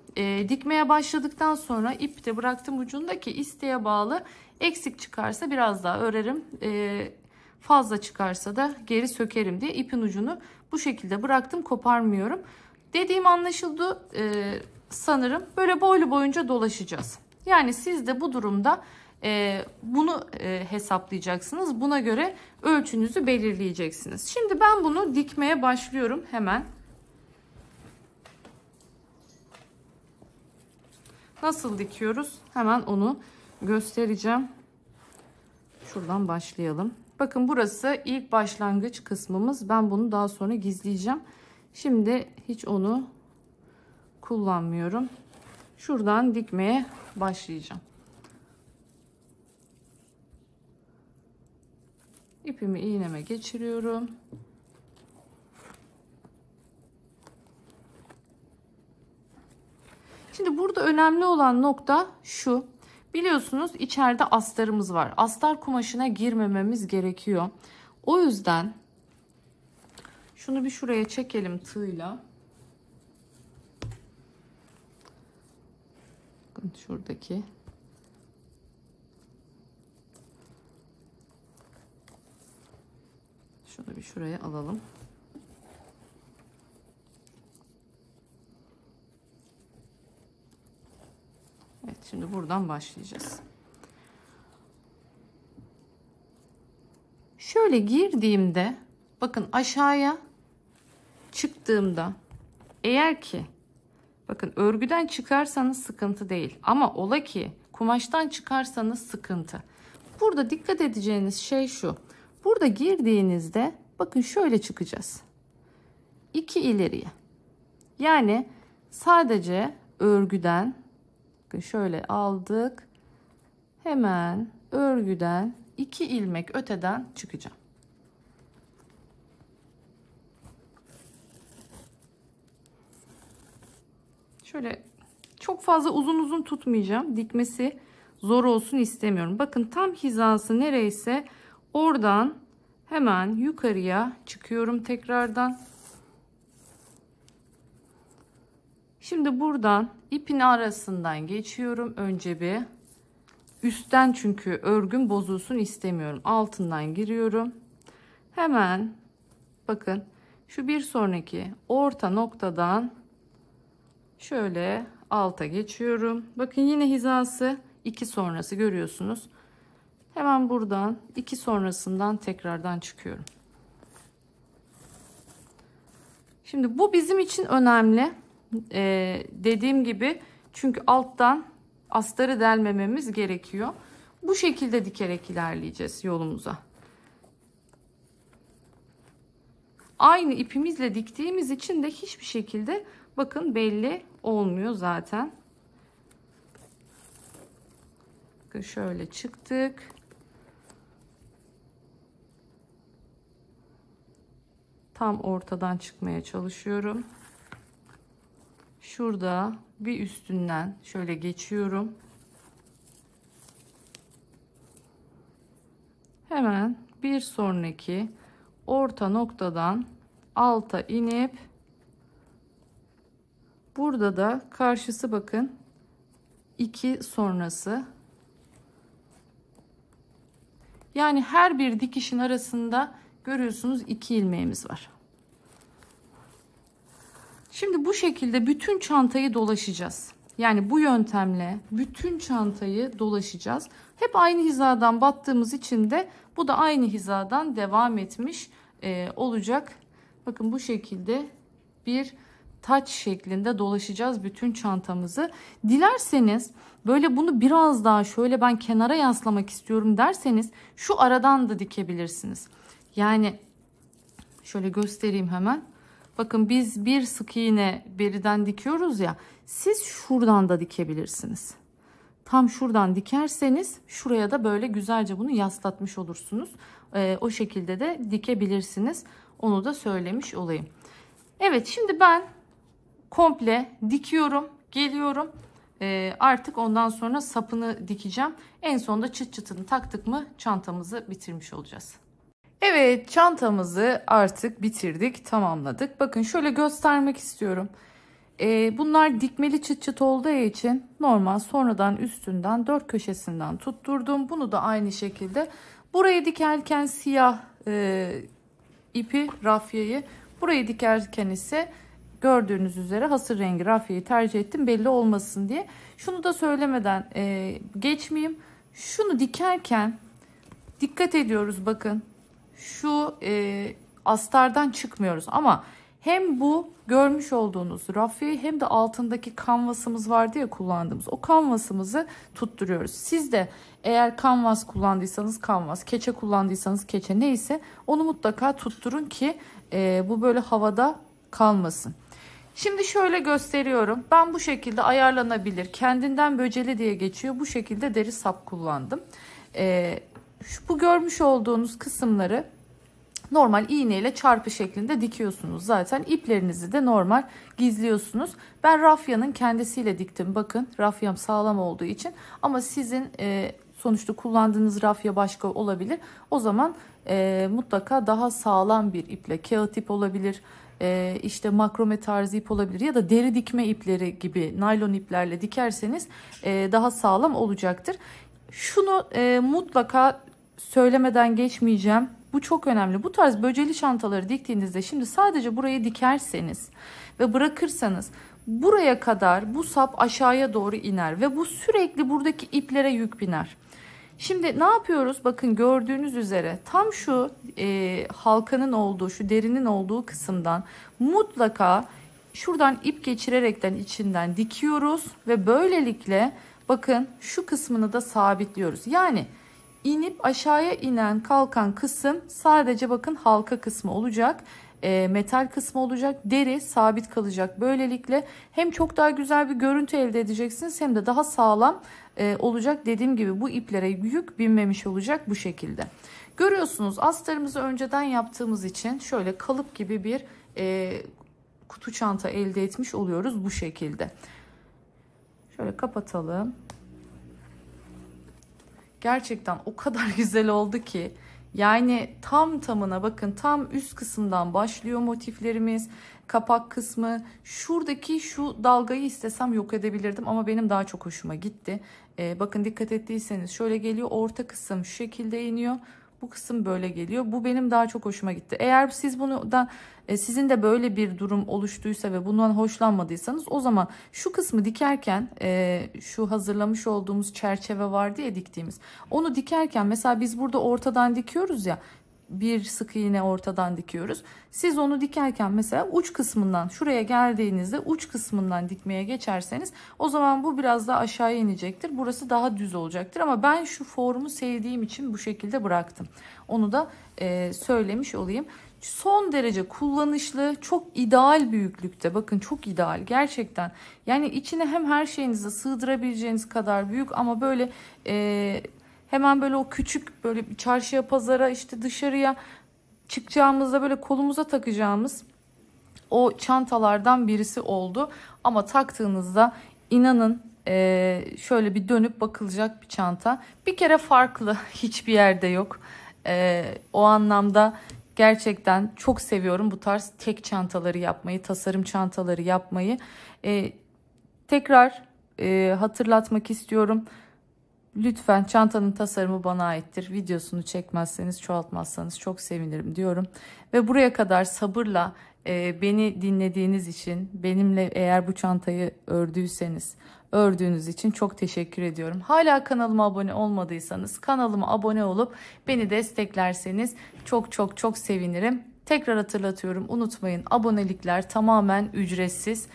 Dikmeye başladıktan sonra ipte bıraktım ucundaki, isteğe bağlı. Eksik çıkarsa biraz daha örerim. Fazla çıkarsa da geri sökerim diye ipin ucunu bu şekilde bıraktım, koparmıyorum. Dediğim anlaşıldı sanırım. Böyle boylu boyunca dolaşacağız. Yani siz de bu durumda bunu hesaplayacaksınız. Buna göre ölçünüzü belirleyeceksiniz. Şimdi ben bunu dikmeye başlıyorum hemen. Nasıl dikiyoruz? Hemen onu göstereceğim. Şuradan başlayalım. Bakın burası ilk başlangıç kısmımız. Ben bunu daha sonra gizleyeceğim. Şimdi hiç onu kullanmıyorum. Şuradan dikmeye başlayacağım. İpimi iğneme geçiriyorum. Şimdi burada önemli olan nokta şu. Biliyorsunuz içeride astarımız var. Astar kumaşına girmememiz gerekiyor. O yüzden şunu bir şuraya çekelim tığla. Bakın şuradaki. Şunu bir şuraya alalım. Evet, şimdi buradan başlayacağız. Şöyle girdiğimde, bakın aşağıya çıktığımda, eğer ki bakın örgüden çıkarsanız sıkıntı değil, ama ola ki kumaştan çıkarsanız sıkıntı. Burada dikkat edeceğiniz şey şu. Burada girdiğinizde bakın şöyle çıkacağız. 2 ileriye. Yani sadece örgüden, bakın şöyle aldık. Hemen örgüden 2 ilmek öteden çıkacağım. Şöyle çok fazla uzun tutmayacağım. Dikmesi zor olsun istemiyorum. Bakın tam hizası nereyse oradan hemen yukarıya çıkıyorum tekrardan. Şimdi buradan ipin arasından geçiyorum. Önce bir üstten, çünkü örgüm bozulsun istemiyorum. Altından giriyorum. Hemen bakın şu bir sonraki orta noktadan şöyle alta geçiyorum. Bakın yine hizası 2 sonrası görüyorsunuz. Hemen buradan 2 sonrasından tekrardan çıkıyorum. Şimdi bu bizim için önemli. Dediğim gibi, çünkü alttan astarı delmememiz gerekiyor. Bu şekilde dikerek ilerleyeceğiz yolumuza. Aynı ipimizle diktiğimiz için de hiçbir şekilde bakın belli olmuyor zaten. Bakın şöyle çıktık. Tam ortadan çıkmaya çalışıyorum. Şurada bir üstünden şöyle geçiyorum. Hemen bir sonraki orta noktadan alta inip burada da karşısı bakın 2 sonrası Yani her bir dikişin arasında görüyorsunuz 2 ilmeğimiz var. Şimdi bu şekilde bütün çantayı dolaşacağız. Yani bu yöntemle bütün çantayı dolaşacağız. Hep aynı hizadan battığımız için de bu da aynı hizadan devam etmiş olacak. Bakın bu şekilde bir taç şeklinde dolaşacağız bütün çantamızı. Dilerseniz böyle bunu biraz daha şöyle ben kenara yaslamak istiyorum derseniz şu aradan da dikebilirsiniz. Yani şöyle göstereyim hemen. Bakın biz bir sık iğne beriden dikiyoruz ya, siz şuradan da dikebilirsiniz. Tam şuradan dikerseniz şuraya da böyle güzelce bunu yaslatmış olursunuz. O şekilde de dikebilirsiniz. Onu da söylemiş olayım. Evet, şimdi ben komple dikiyorum, geliyorum. Artık ondan sonra sapını dikeceğim. En sonunda çıt çıtını taktık mı çantamızı bitirmiş olacağız. Evet, çantamızı artık bitirdik, tamamladık. Bakın şöyle göstermek istiyorum. Bunlar dikmeli çıt çıt olduğu için normal sonradan üstünden 4 köşesinden tutturdum. Bunu da aynı şekilde burayı dikerken siyah ipi, rafyayı, burayı dikerken ise gördüğünüz üzere hasır rengi rafyayı tercih ettim belli olmasın diye. Şunu da söylemeden geçmeyeyim. Şunu dikerken dikkat ediyoruz, bakın. Şu astardan çıkmıyoruz ama hem bu görmüş olduğunuz rafyayı hem de altındaki kanvasımız vardı ya kullandığımız, o kanvasımızı tutturuyoruz. Siz de eğer kanvas kullandıysanız kanvas, keçe kullandıysanız keçe, neyse onu mutlaka tutturun ki bu böyle havada kalmasın. Şimdi şöyle gösteriyorum. Ben bu şekilde ayarlanabilir, kendinden böceli diye geçiyor. Bu şekilde deri sap kullandım. Bu görmüş olduğunuz kısımları normal iğneyle çarpı şeklinde dikiyorsunuz. Zaten iplerinizi de normal gizliyorsunuz. Ben rafyanın kendisiyle diktim. Bakın rafyam sağlam olduğu için, ama sizin sonuçta kullandığınız rafya başka olabilir. O zaman mutlaka daha sağlam bir iple, kağıt ip olabilir, işte makrome tarzı ip olabilir ya da deri dikme ipleri gibi naylon iplerle dikerseniz daha sağlam olacaktır. Şunu mutlaka söylemeden geçmeyeceğim. Bu çok önemli. Bu tarz böceli çantaları diktiğinizde şimdi sadece burayı dikerseniz ve bırakırsanız buraya kadar bu sap aşağıya doğru iner ve bu sürekli buradaki iplere yük biner. Şimdi ne yapıyoruz? Bakın gördüğünüz üzere tam şu halkanın olduğu, şu derinin olduğu kısımdan mutlaka şuradan ip geçirerekten içinden dikiyoruz ve böylelikle bakın şu kısmını da sabitliyoruz. Yani inip aşağıya inen kalkan kısım sadece bakın halka kısmı olacak. Metal kısmı olacak. Deri sabit kalacak. Böylelikle hem çok daha güzel bir görüntü elde edeceksiniz hem de daha sağlam olacak. Dediğim gibi bu iplere yük binmemiş olacak bu şekilde. Görüyorsunuz astarımızı önceden yaptığımız için şöyle kalıp gibi bir kutu çanta elde etmiş oluyoruz bu şekilde. Şöyle kapatalım. Gerçekten o kadar güzel oldu ki. Yani tam tamına bakın, tam üst kısımdan başlıyor motiflerimiz. Kapak kısmı, şuradaki şu dalgayı istesem yok edebilirdim ama benim daha çok hoşuma gitti. Bakın dikkat ettiyseniz şöyle geliyor, orta kısım şu şekilde iniyor. Bu kısım böyle geliyor. Bu benim daha çok hoşuma gitti. Eğer siz bunu da sizin de böyle bir durum oluştuysa ve bundan hoşlanmadıysanız, o zaman şu kısmı dikerken şu hazırlamış olduğumuz çerçeve vardı ya diktiğimiz. Onu dikerken mesela biz burada ortadan dikiyoruz ya, bir sık iğne ortadan dikiyoruz. Siz onu dikerken mesela uç kısmından şuraya geldiğinizde uç kısmından dikmeye geçerseniz o zaman bu biraz daha aşağıya inecektir. Burası daha düz olacaktır ama ben şu formu sevdiğim için bu şekilde bıraktım. Onu da söylemiş olayım. Son derece kullanışlı, çok ideal büyüklükte. Bakın çok ideal gerçekten. Yani içine hem her şeyinizi sığdırabileceğiniz kadar büyük ama böyle hemen böyle o küçük, böyle çarşıya, pazara, işte dışarıya çıkacağımızda böyle kolumuza takacağımız o çantalardan birisi oldu. Ama taktığınızda inanın şöyle bir dönüp bakılacak bir çanta. Bir kere farklı, hiçbir yerde yok. O anlamda gerçekten çok seviyorum bu tarz tek çantaları yapmayı, tasarım çantaları yapmayı. Tekrar hatırlatmak istiyorum. Lütfen çantanın tasarımı bana aittir. Videosunu çekmezseniz, çoğaltmazsanız çok sevinirim diyorum. Ve buraya kadar sabırla beni dinlediğiniz için, benimle eğer bu çantayı ördüğünüz için çok teşekkür ediyorum. Hala kanalıma abone olmadıysanız kanalıma abone olup beni desteklerseniz çok çok çok sevinirim. Tekrar hatırlatıyorum, unutmayın, abonelikler tamamen ücretsiz.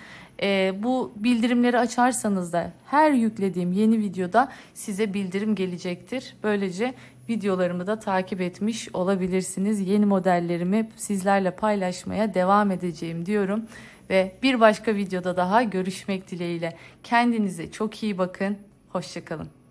Bu bildirimleri açarsanız da her yüklediğim yeni videoda size bildirim gelecektir. Böylece videolarımı da takip etmiş olabilirsiniz. Yeni modellerimi sizlerle paylaşmaya devam edeceğim diyorum. Ve bir başka videoda daha görüşmek dileğiyle. Kendinize çok iyi bakın. Hoşça kalın.